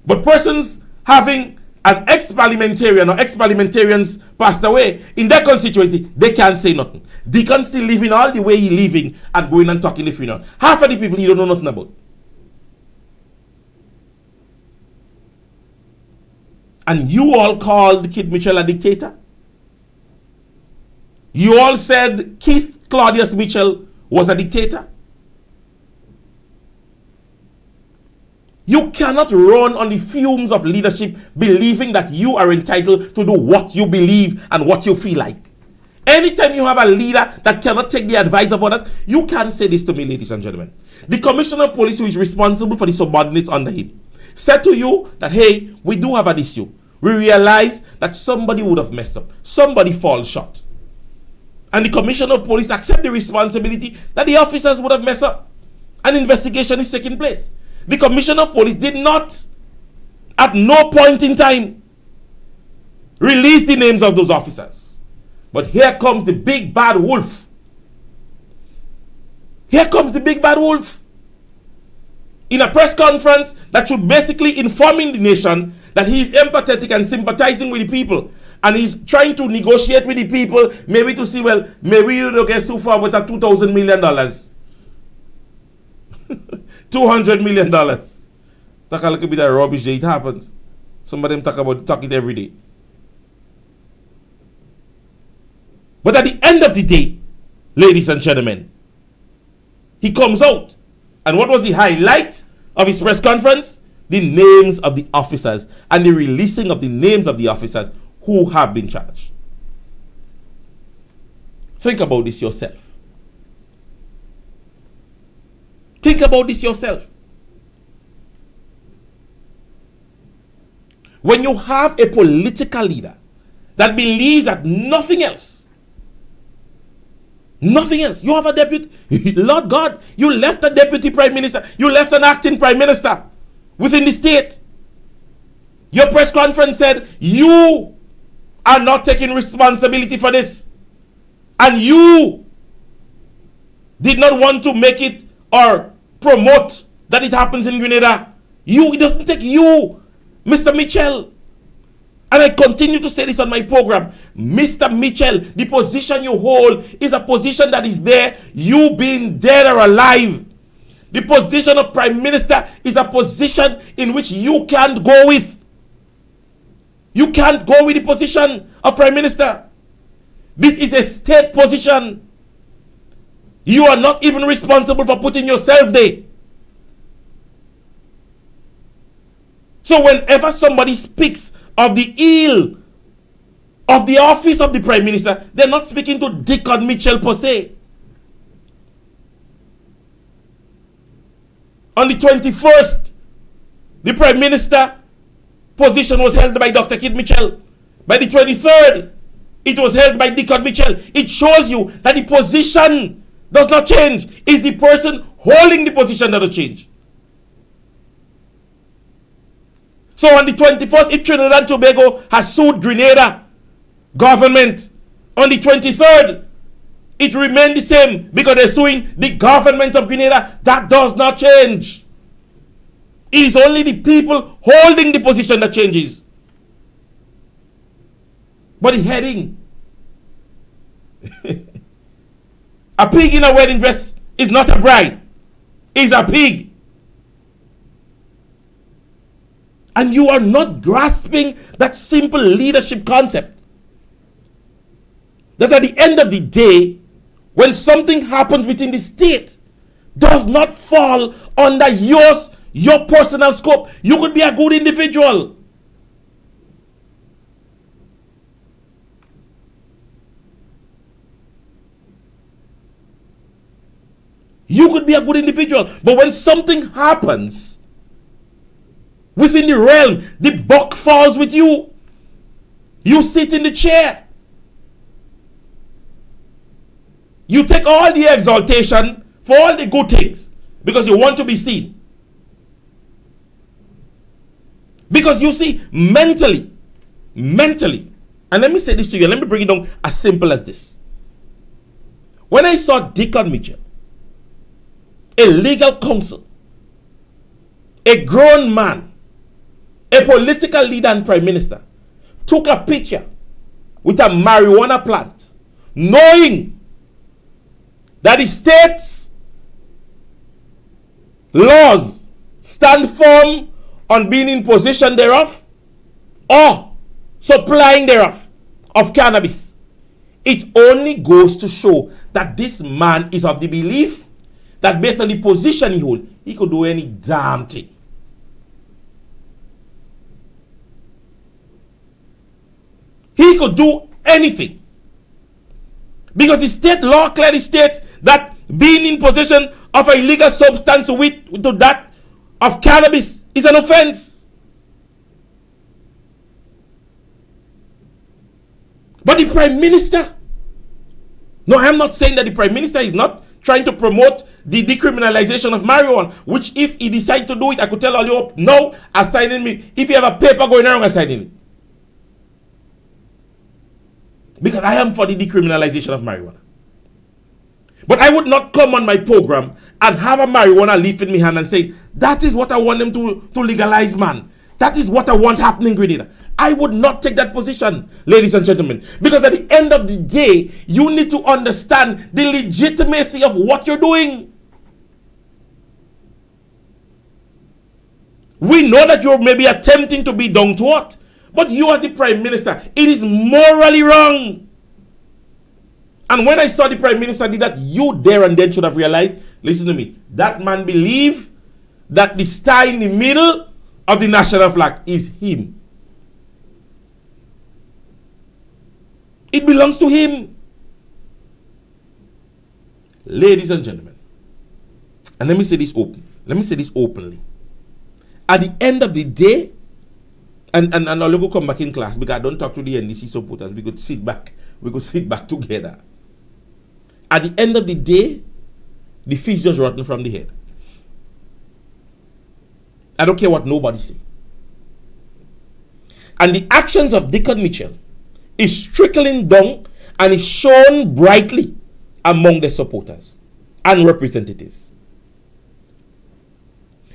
But persons having an ex-parliamentarian or ex-parliamentarians passed away in their constituency, they can't say nothing. Deacon still living all the way he living and going and talking the funeral. Half of the people he don't know nothing about. And you all called Kid Mitchell a dictator? You all said Keith Claudius Mitchell was a dictator? You cannot run on the fumes of leadership believing that you are entitled to do what you believe and what you feel like. Anytime you have a leader that cannot take the advice of others, you can't say this to me, ladies and gentlemen. The Commissioner of Police, who is responsible for the subordinates under him, said to you that, hey, we do have an issue. We realize that somebody would have messed up. Somebody falls short. And the Commissioner of Police accept the responsibility that the officers would have messed up. An investigation is taking place. The Commissioner of Police did not at no point in time released the names of those officers. But here comes the big bad wolf. Here comes the big bad wolf. In a press conference that should basically informing the nation that he is empathetic and sympathizing with the people. And he's trying to negotiate with the people, maybe to see, well, maybe you don't get so far with a $2,000 million. $200 million. Talk a little bit of rubbish there, it happens. Some of them talk it every day. But at the end of the day, ladies and gentlemen, he comes out. And what was the highlight of his press conference? The names of the officers and the releasing of the names of the officers who have been charged. Think about this yourself. Think about this yourself. When you have a political leader that believes that nothing else, you have a deputy, Lord God, you left a deputy prime minister, you left an acting prime minister within the state. Your press conference said you are not taking responsibility for this, and you did not want to make it or promote that it happens in Grenada. It doesn't take you, Mr. Mitchell. And I continue to say this on my program. Mr. Mitchell, the position you hold is a position that is there, you being dead or alive. The position of Prime Minister is a position in which you can't go with. You can't go with the position of Prime Minister. This is a state position. You are not even responsible for putting yourself there. So whenever somebody speaks of the ill of the office of the Prime Minister, they're not speaking to Dickon Mitchell per se. On the 21st, the Prime Minister position was held by Dr. Kid Mitchell. By the 23rd, it was held by Dickon Mitchell. It shows you that the position does not change. It's the person holding the position that does change. So on the 21st, if Trinidad and Tobago has sued Grenada government, on the 23rd, it remained the same because they're suing the government of Grenada. That does not change. It is only the people holding the position that changes. But the heading, a pig in a wedding dress is not a bride, it's a pig. And you are not grasping that simple leadership concept. That at the end of the day, when something happens within the state, does not fall under your personal scope. You could be a good individual. You could be a good individual. But when something happens within the realm, the buck falls with you. You sit in the chair. You take all the exaltation for all the good things because you want to be seen. Because you see, mentally, and let me say this to you, let me bring it down as simple as this. When I saw Dickon Mitchell, a legal counsel, a grown man, a political leader and prime minister, took a picture with a marijuana plant, knowing that the state's laws stand firm on being in possession thereof or supplying thereof of cannabis. It only goes to show that this man is of the belief that based on the position he holds, he could do any damn thing. He could do anything. Because the state law clearly states that being in possession of a illegal substance to that of cannabis is an offense. But the Prime Minister, no, I'm not saying that the Prime Minister is not trying to promote the decriminalization of marijuana, which if he decide to do it, I could tell all you, no, I'm signing me. If you have a paper going around, I'm signing it. Because I am for the decriminalization of marijuana. But I would not come on my program and have a marijuana leaf in my hand and say, that is what I want them to legalize, man. That is what I want happening in Grenada. I would not take that position, ladies and gentlemen. Because at the end of the day, you need to understand the legitimacy of what you're doing. We know that you're maybe attempting to be down to earth. But you as the Prime Minister, it is morally wrong. And when I saw the Prime Minister did that, you there and then should have realized, listen to me, that man believe that the star in the middle of the national flag is him. It belongs to him. Ladies and gentlemen, and let me say this openly. At the end of the day, and I'll go come back in class because I don't talk to the NDC supporters. We could sit back together. At the end of the day, the fish just rotten from the head. I don't care what nobody say. And the actions of Dickon Mitchell is trickling down and is shown brightly among the supporters and representatives.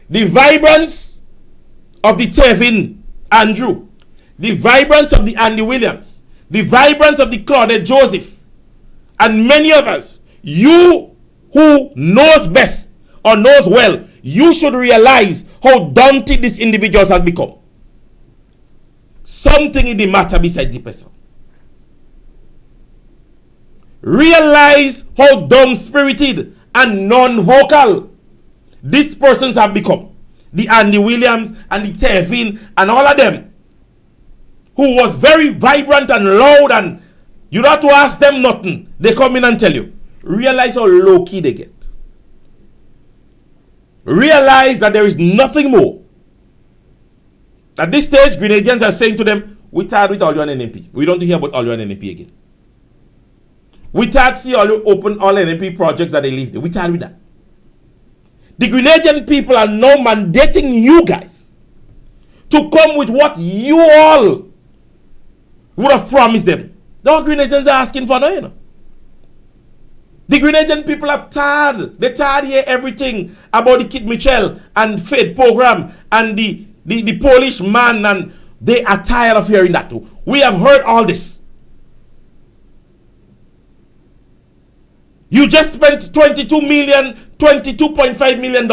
The vibrance of the Tevin Andrew, the vibrance of the Andy Williams, the vibrance of the Claudette Joseph, and many others, you who knows best or knows well, you should realize how daunted these individuals have become. Something in the matter beside the person. Realize how dumb-spirited and non-vocal these persons have become. The Andy Williams and the Tevin and all of them, who was very vibrant and loud, and you don't have to ask them nothing. They come in and tell you. Realize how low-key they get. Realize that there is nothing more. At this stage, Grenadians are saying to them, we tired with all your NNP. We don't hear about all your NNP again. We tired see all you open all NNP projects that they leave there. We tired with that. The Grenadian people are now mandating you guys to come with what you all would have promised them. That's what Grenadians are asking for now, you know. The Grenadian people have tired. They tired hear everything about the Kit Mitchell and Fed program and the Polish man, and they are tired of hearing that too. We have heard all this. You just spent $22.5 million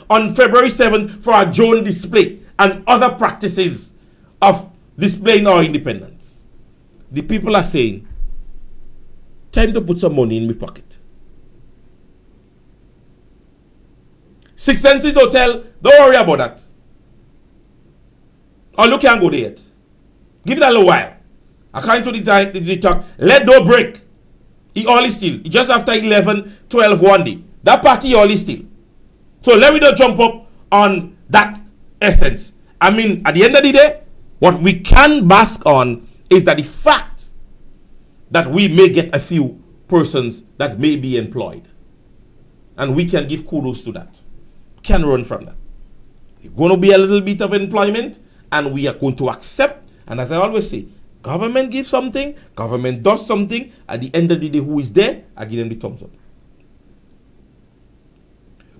on February 7th for a drone display and other practices of displaying our independence. The people are saying, time to put some money in my pocket. Six Senses Hotel, don't worry about that. Or you can't go there yet. Give it a little while. According to the talk, let door break. He only still. Just after 11, 12 one day. That party only still. So let me not jump up on that essence. I mean, at the end of the day, what we can bask on is that the fact that we may get a few persons that may be employed. And we can give kudos to that. Can run from that. It's going to be a little bit of employment, and we are going to accept. And as I always say, government gives something, government does something. At the end of the day, who is there? I give them the thumbs up.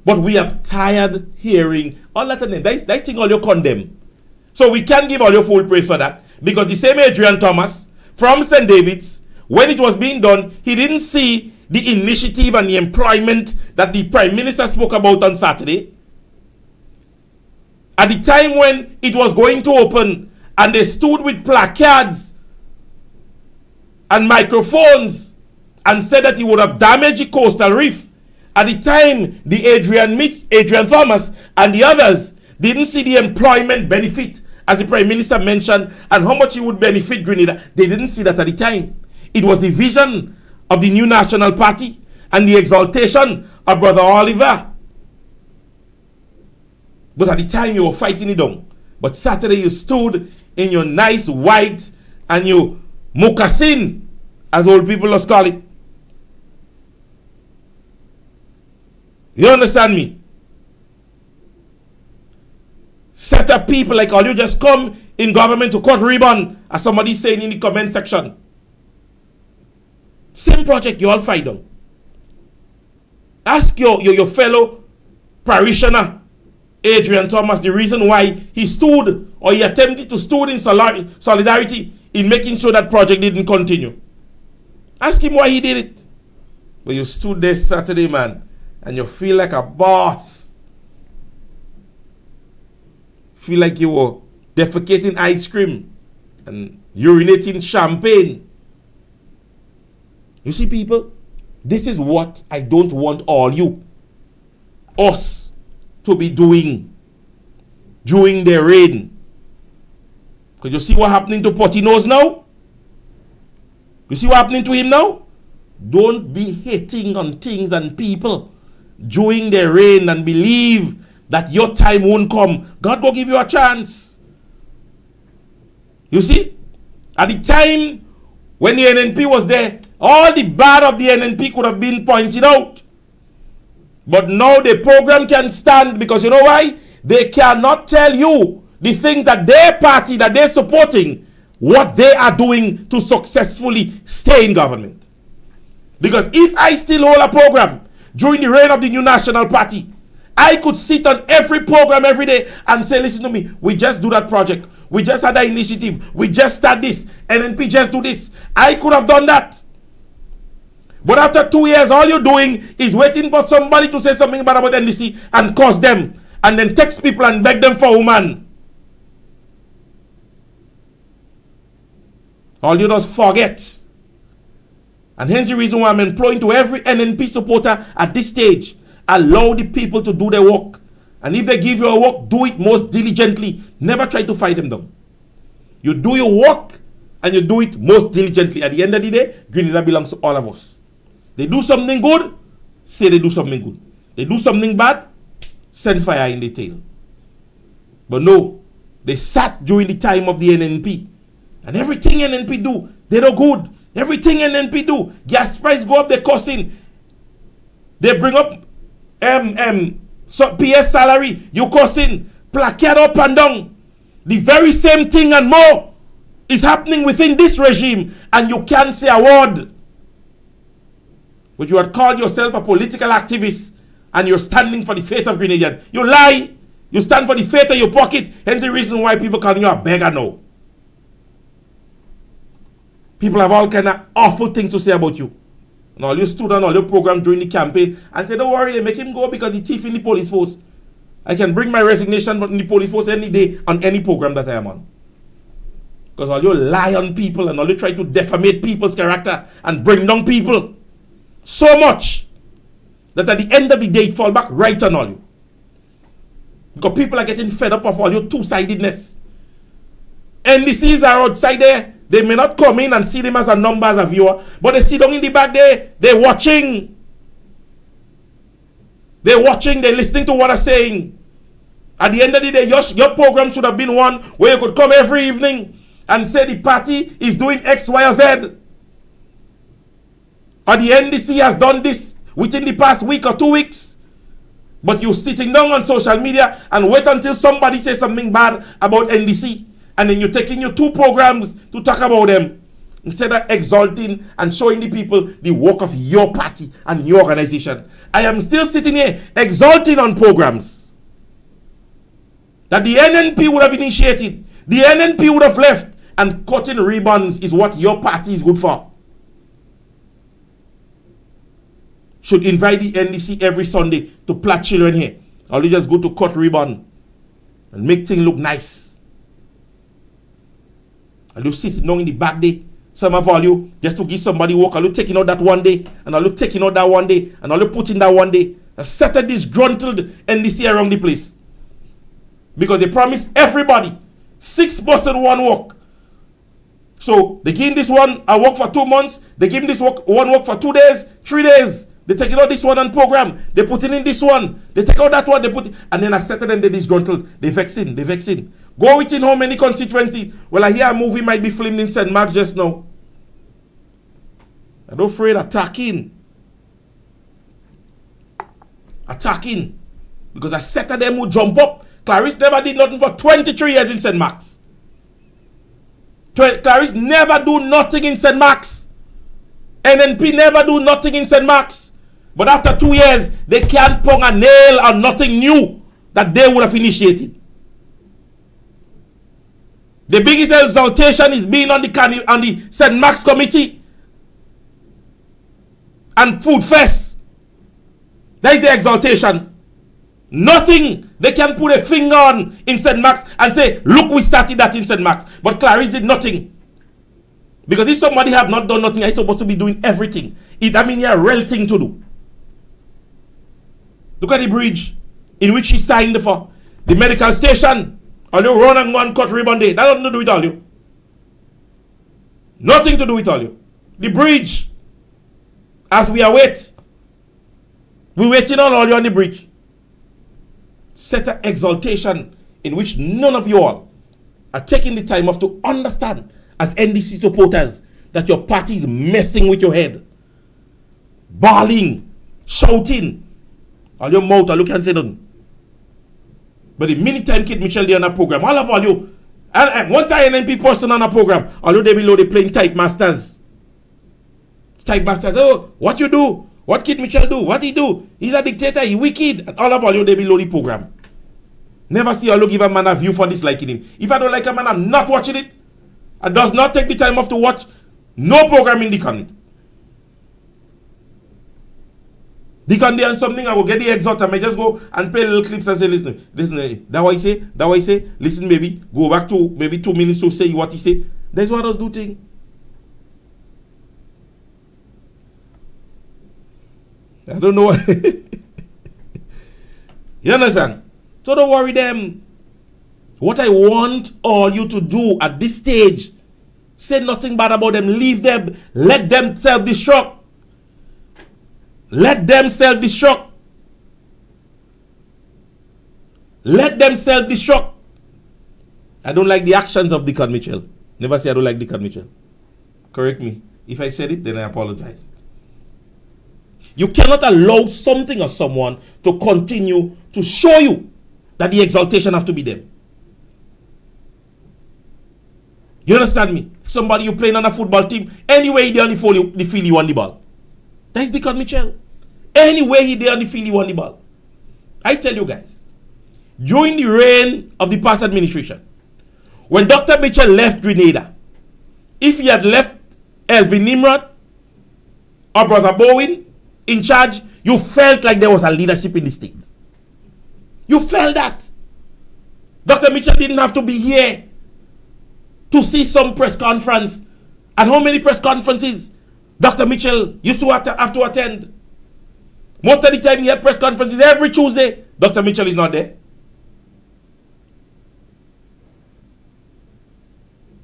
But we have tired hearing all that. That thing all you condemn. So we can't give all your full praise for that. Because the same Adrian Thomas from St. David's, when it was being done, he didn't see the initiative and the employment that the Prime Minister spoke about on Saturday. At the time when it was going to open, and they stood with placards and microphones and said that he would have damaged the coastal reef. At the time, the Adrian Thomas and the others didn't see the employment benefit, as the Prime Minister mentioned, and how much it would benefit Grenada. They didn't see that at the time. It was the vision of the new National Party and the exaltation of Brother Oliver. But at the time, you were fighting it down. But Saturday, you stood in your nice white and your moccasin, as old people just call it. You understand me? Set up people like all you just come in government to cut ribbon, as somebody saying in the comment section. Same project you all fight on. Ask your fellow parishioner, Adrian Thomas, the reason why he stood or he attempted to stood in solidarity in making sure that project didn't continue. Ask him why he did it. But you stood there Saturday, man, and you feel like a boss. Feel like you were defecating ice cream and urinating champagne. You see, people, this is what I don't want us to be doing during the reign. Because you see what happening to Potino's now? You see what happening to him now? Don't be hating on things and people during the reign and believe that your time won't come. God will give you a chance. You see? At the time when the NNP was there, all the bad of the NNP could have been pointed out. But now the program can stand because you know why? They cannot tell you the things that their party, that they're supporting, what they are doing to successfully stay in government. Because if I still hold a program during the reign of the new National Party, I could sit on every program every day and say, listen to me, we just do that project. We just had that initiative. We just start this. NNP just do this. I could have done that. But after 2 years, all you're doing is waiting for somebody to say something bad about NDC and curse them. And then text people and beg them for woman. All you just forget. And hence the reason why I'm employing to every NNP supporter at this stage. Allow the people to do their work. And if they give you a work, do it most diligently. Never try to fight them down. You do your work and you do it most diligently. At the end of the day, Grenada belongs to all of us. They do something good, say they do something good. They do something bad, send fire in the tail. But no, they sat during the time of the NNP. And everything NNP do, they do good. Everything NNP do, gas price go up, they cussing. They bring up PS salary, you cussing. Placard up and down. The very same thing and more is happening within this regime, and you can't say a word. But you had called yourself a political activist and you're standing for the fate of Grenadians. You lie. You stand for the fate of your pocket. Hence the reason why people call you a beggar now. People have all kind of awful things to say about you. And all you stood on all your program during the campaign and say, don't worry, they make him go because he's thief in the police force. I can bring my resignation from the police force any day on any program that I am on. Because all you lie on people and all you try to defamate people's character and bring down people. So much that at the end of the day it fall back right on all you. Because people are getting fed up of all your two-sidedness. NDCs are outside there. They may not come in and see them as a number, as a viewer, but they sit down in the back there. They're watching. They're watching. They're listening to what I'm saying. At the end of the day, your program should have been one where you could come every evening and say the party is doing X, Y, or Z. Or the NDC has done this within the past week or 2 weeks. But you're sitting down on social media and wait until somebody says something bad about NDC. And then you're taking your 2 programs to talk about them. Instead of exalting and showing the people the work of your party and your organization. I am still sitting here exalting on programs that the NNP would have initiated. The NNP would have left. And cutting ribbons is what your party is good for. Should invite the NDC every Sunday to plait children here. Or you just go to cut ribbon and make things look nice. And you sit down in the back day. Some of all you, just to give somebody work, and you taking out that one day, and all you taking out that one day, and all you putting that one day. And set a disgruntled NDC around the place. Because they promised everybody 6 buses one work. So they give this one a work for 2 months. They give this one work for 2 days, 3 days. They take out this one on program. They put in this one. They take out that one. They put it, and then I settle them. They disgruntled. They vexing. They vexing. Go within how many constituencies? Well, I hear a movie might be filmed in St. Mark's just now. I'm not afraid of attacking. attacking. Because a set of them would jump up. Clarice never did nothing for 23 years in St. Mark's. Clarice never do nothing in St. Mark's. NNP never do nothing in St. Mark's. But after 2 years, they can't pong a nail on nothing new that they would have initiated. The biggest exaltation is being on the St. Mark's committee and Food Fest. That is the exaltation. Nothing they can put a finger on in St. Mark's and say, look, we started that in St. Mark's. But Clarice did nothing. Because if somebody have not done nothing, he's supposed to be doing everything. He had real thing to do. Look at the bridge in which he signed for. The medical station. All you run and go and cut ribbon day. That nothing to do with all you. Nothing to do with all you. The bridge. As we await. We're waiting on all you on the bridge. Set an exaltation in which none of you all are taking the time off to understand as NDC supporters that your party is messing with your head. Bawling, shouting. All your mouth, all you can say nothing. But the minute time Kid Mitchell there on a program, all of all you, and once I NNP person on a program, all you they below they playing type masters. Type masters, oh, what you do? What Kid Mitchell do? What he do? He's a dictator, he wicked. And all of all you they below the program. Never see all you give a man a view for disliking him. If I don't like a man, I'm not watching it. I does not take the time off to watch no program in the country. They can do something, I will get the exalt. I may just go and play little clips and say, listen, that what he say, that what he say, listen maybe, go back to maybe 2 minutes to say what he say. That's what I was doing. I don't know. You understand? So don't worry them. What I want all you to do at this stage, say nothing bad about them, leave them, let them self-destruct. Let them self-destruct. Let them self-destruct. I don't like the actions of Deacon Mitchell. Never say I don't like Deacon Mitchell. Correct me. If I said it, then I apologize. You cannot allow something or someone to continue to show you that the exaltation have to be them. You understand me? Somebody you playing on a football team, anyway he there on the field, he won the ball. That is Deacon Mitchell. Anyway he there on the field, he won the ball. I tell you guys, during the reign of the past administration, when Dr. Mitchell left Grenada, if he had left Elvin Nimrod or Brother Bowen in charge, you felt like there was a leadership in the state. You felt that. Dr. Mitchell didn't have to be here to see some press conference. And how many press conferences Dr. Mitchell used to have to attend? Most of the time he had press conferences every Tuesday. Dr. Mitchell is not there.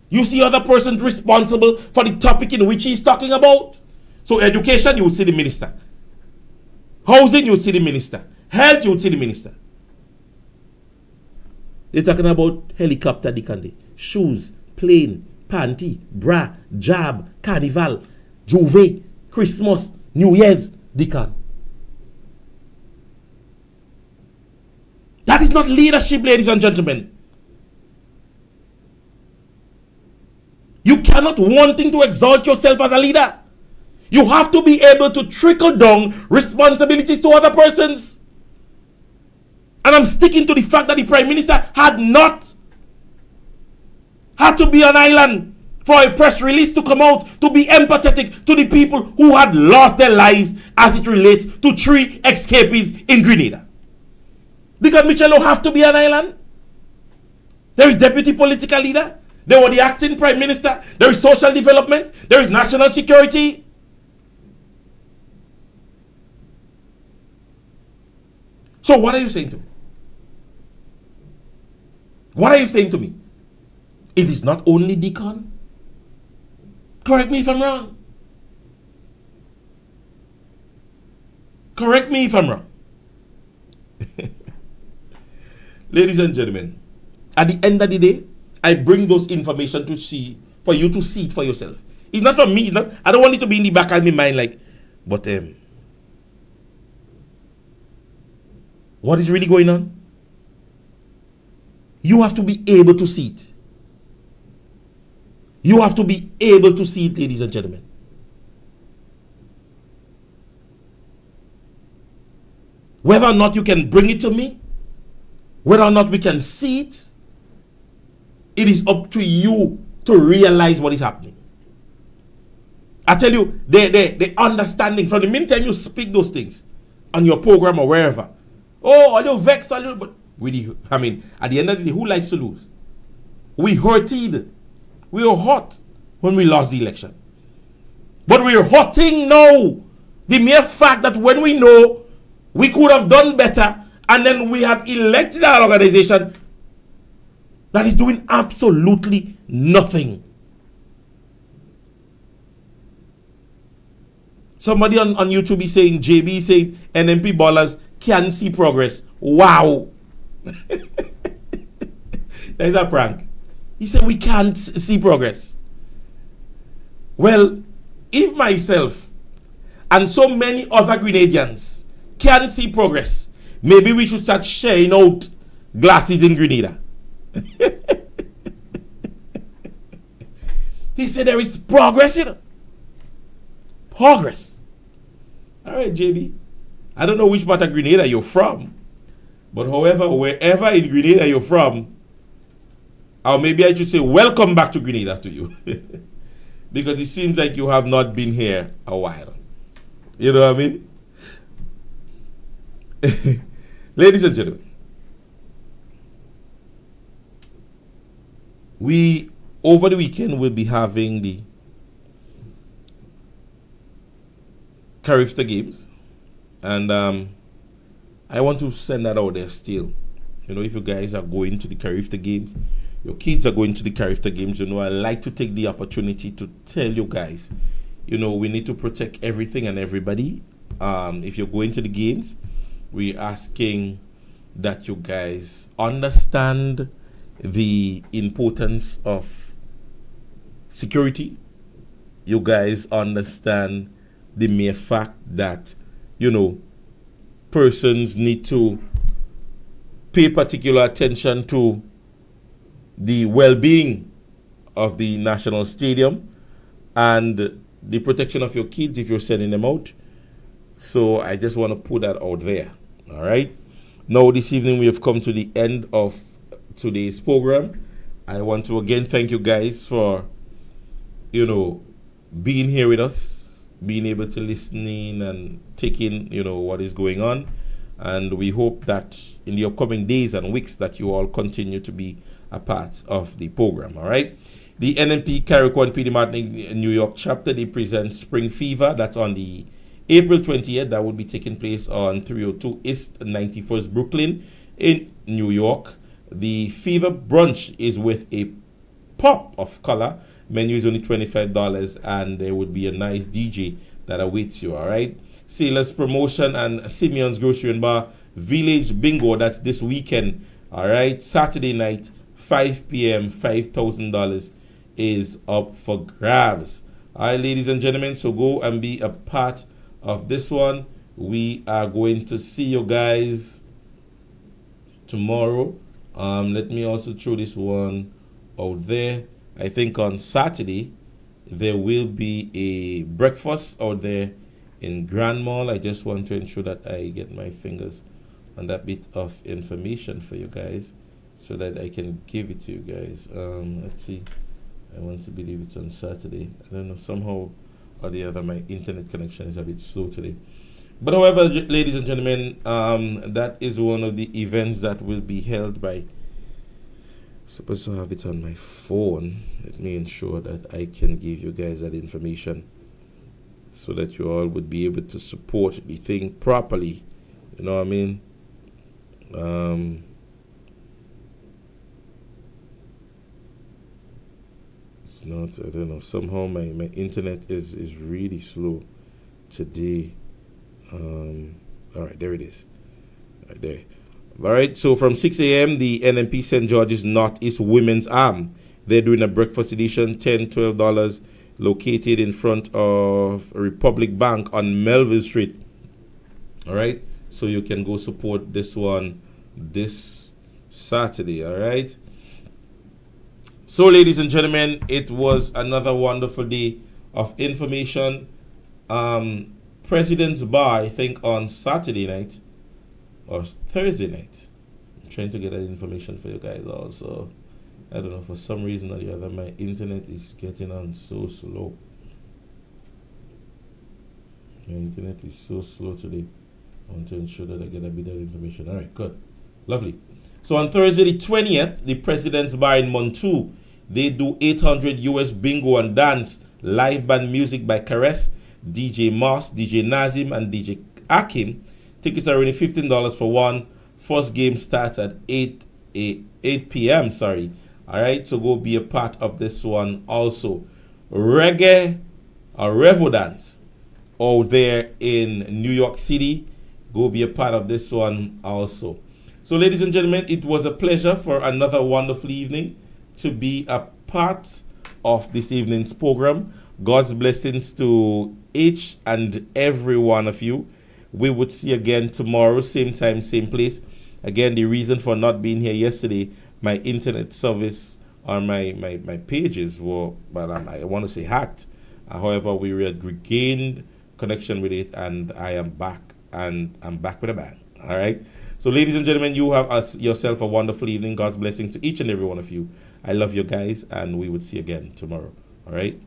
You see other persons responsible for the topic in which he's talking about. So education, you would see the minister. Housing, you would see the minister. Health, you would see the minister. They're talking about helicopter, Dikande, shoes, plane, panty, bra, jab, carnival, Juve, Christmas, New Year's, Dikan. That is not leadership, ladies and gentlemen. You cannot wanting to exalt yourself as a leader. You have to be able to trickle down responsibilities to other persons. And I'm sticking to the fact that the Prime Minister had to be on island for a press release to come out to be empathetic to the people who had lost their lives as it relates to 3 escapees in Grenada. Because Mitchell don't have to be on island. There is deputy political leader. There was the acting Prime Minister. There is social development. There is national security. So what are you saying to me? What are you saying to me? It is not only Deacon. Correct me if I'm wrong. Correct me if I'm wrong. Ladies and gentlemen, at the end of the day, I bring those information to see, for you to see it for yourself. It's not for me. It's not, I don't want it to be in the back of my mind like, but what is really going on? You have to be able to see it. You have to be able to see it, ladies and gentlemen. Whether or not you can bring it to me, whether or not we can see it, it is up to you to realize what is happening. I tell you, the understanding from the meantime you speak those things on your program or wherever. Oh, are you vexed? Are you, but really, I mean, at the end of the day, who likes to lose? We hurted. We were hot when we lost the election. But we're hotting now. The mere fact that when we know we could have done better and then we had elected our organization that is doing absolutely nothing. Somebody on YouTube is saying, JB is saying, NMP ballers can see progress. Wow. That is a prank. He said we can't see progress. Well, if myself and so many other Grenadians can't see progress, maybe we should start sharing out glasses in Grenada. He said there is progress, you know. Progress. All right, JB. I don't know which part of Grenada you're from, but however, wherever in Grenada you're from, or maybe I should say welcome back to Grenada to you. Because it seems like you have not been here a while. You know what I mean? Ladies and gentlemen, we over the weekend will be having the Carifta Games, and I want to send that out there still. You know, if you guys are going to the Carifta Games, your kids are going to the Carifta Games, you know, I like to take the opportunity to tell you guys, you know, we need to protect everything and everybody. If you're going to the games, we're asking that you guys understand the importance of security. You guys understand the mere fact that, you know, persons need to pay particular attention to the well-being of the national stadium and the protection of your kids if you're sending them out. So I just want to put that out there. All right. Now this evening we have come to the end of today's program. I want to again thank you guys for, you know, being here with us, being able to listen in and take in, you know, what is going on. And we hope that in the upcoming days and weeks that you all continue to be a part of the program. All right. The NMP Carriacou and PD Martin New York chapter, they present Spring Fever. That's on the April 20th. That will be taking place on 302 East 91st Brooklyn in New York. The Fever Brunch is with a pop of color. Menu is only $25, and there would be a nice DJ that awaits you. All right. Sailors Promotion and Simeon's Grocery and Bar Village Bingo. That's this weekend. All right. Saturday night, 5 p.m. $5,000 is up for grabs. All right, ladies and gentlemen. So go and be a part of this one. We are going to see you guys tomorrow. Let me also throw this one out there. I think on Saturday there will be a breakfast out there in Grand Mall. I just want to ensure that I get my fingers on that bit of information for you guys so that I can give it to you guys. Let's see. I want to believe it's on Saturday. I don't know, somehow or the other my internet connection is a bit slow today. But however, ladies and gentlemen, that is one of the events that will be held by, supposed to have it on my phone. Let me ensure that I can give you guys that information so that you all would be able to support the thing properly. You know what I mean? It's not, I don't know, somehow my internet is really slow today. All right, there it is. Right there. All right, so from 6 a.m., the NMP St. George's Northeast Women's Arm, they're doing a breakfast edition, $10, $12, located in front of Republic Bank on Melville Street. All right, so you can go support this one this Saturday. All right. So, ladies and gentlemen, it was another wonderful day of information. President's Bar, I think, on Saturday night or Thursday night. I'm trying to get that information for you guys also. I don't know, for some reason or the other, my internet is getting on so slow. My internet is so slow today. I want to ensure that I get a bit of information. All right, good. Lovely. So on Thursday the 20th, the President's Bar in Montu, they do 800 US bingo and dance, live band music by Caress, DJ Moss, DJ Nazim, and DJ Akim. Tickets are only $15 for one. First game starts at 8 p.m. Sorry. All right, so go be a part of this one also. Reggae or Revo Dance out there in New York City. Go be a part of this one also. So, ladies and gentlemen, it was a pleasure for another wonderful evening to be a part of this evening's program. God's blessings to each and every one of you. We would see again tomorrow, same time, same place. Again, the reason for not being here yesterday, my internet service on my pages were, well, I want to say hacked. However, we had regained connection with it, and I am back, and I'm back with a bang. All right. So, ladies and gentlemen, you have yourself a wonderful evening. God's blessings to each and every one of you. I love you guys, and we would see you again tomorrow. All right.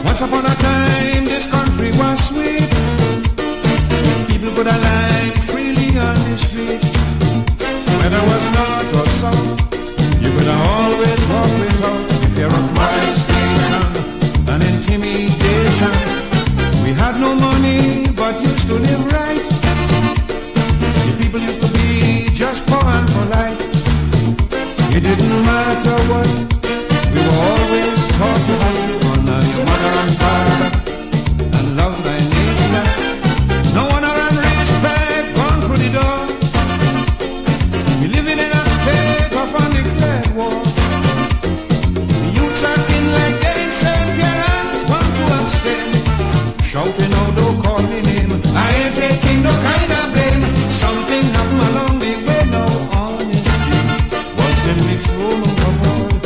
Once upon a time, this country was sweet. People could align freely on the street. Whether it was north or south, you could always walk without fear of molestation and intimidation. We had no money, but used to live right. The people used to be just poor and polite. It didn't matter what, we were always taught to have to honor your mother and father and love thy neighbor. No honor and respect gone through the door. We living in a state of undeclared war. The youths acting like they ain't said parents want to abstain. Shouting out, don't call me name. I ain't taking no kind of blame. Something happened along the way, no honesty was in the throne overboard.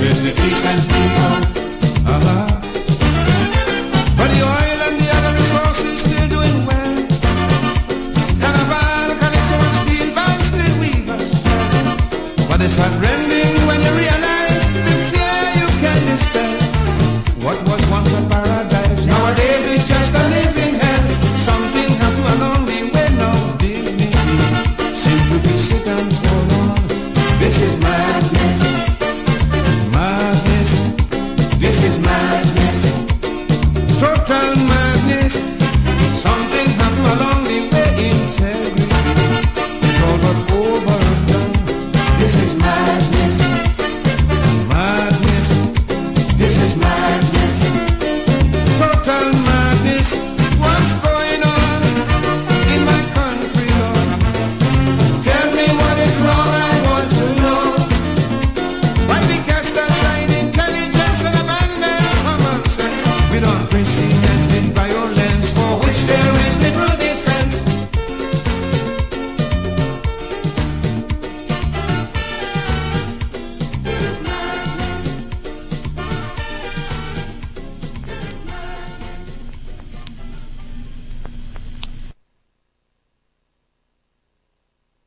with the decent people. Uh-huh.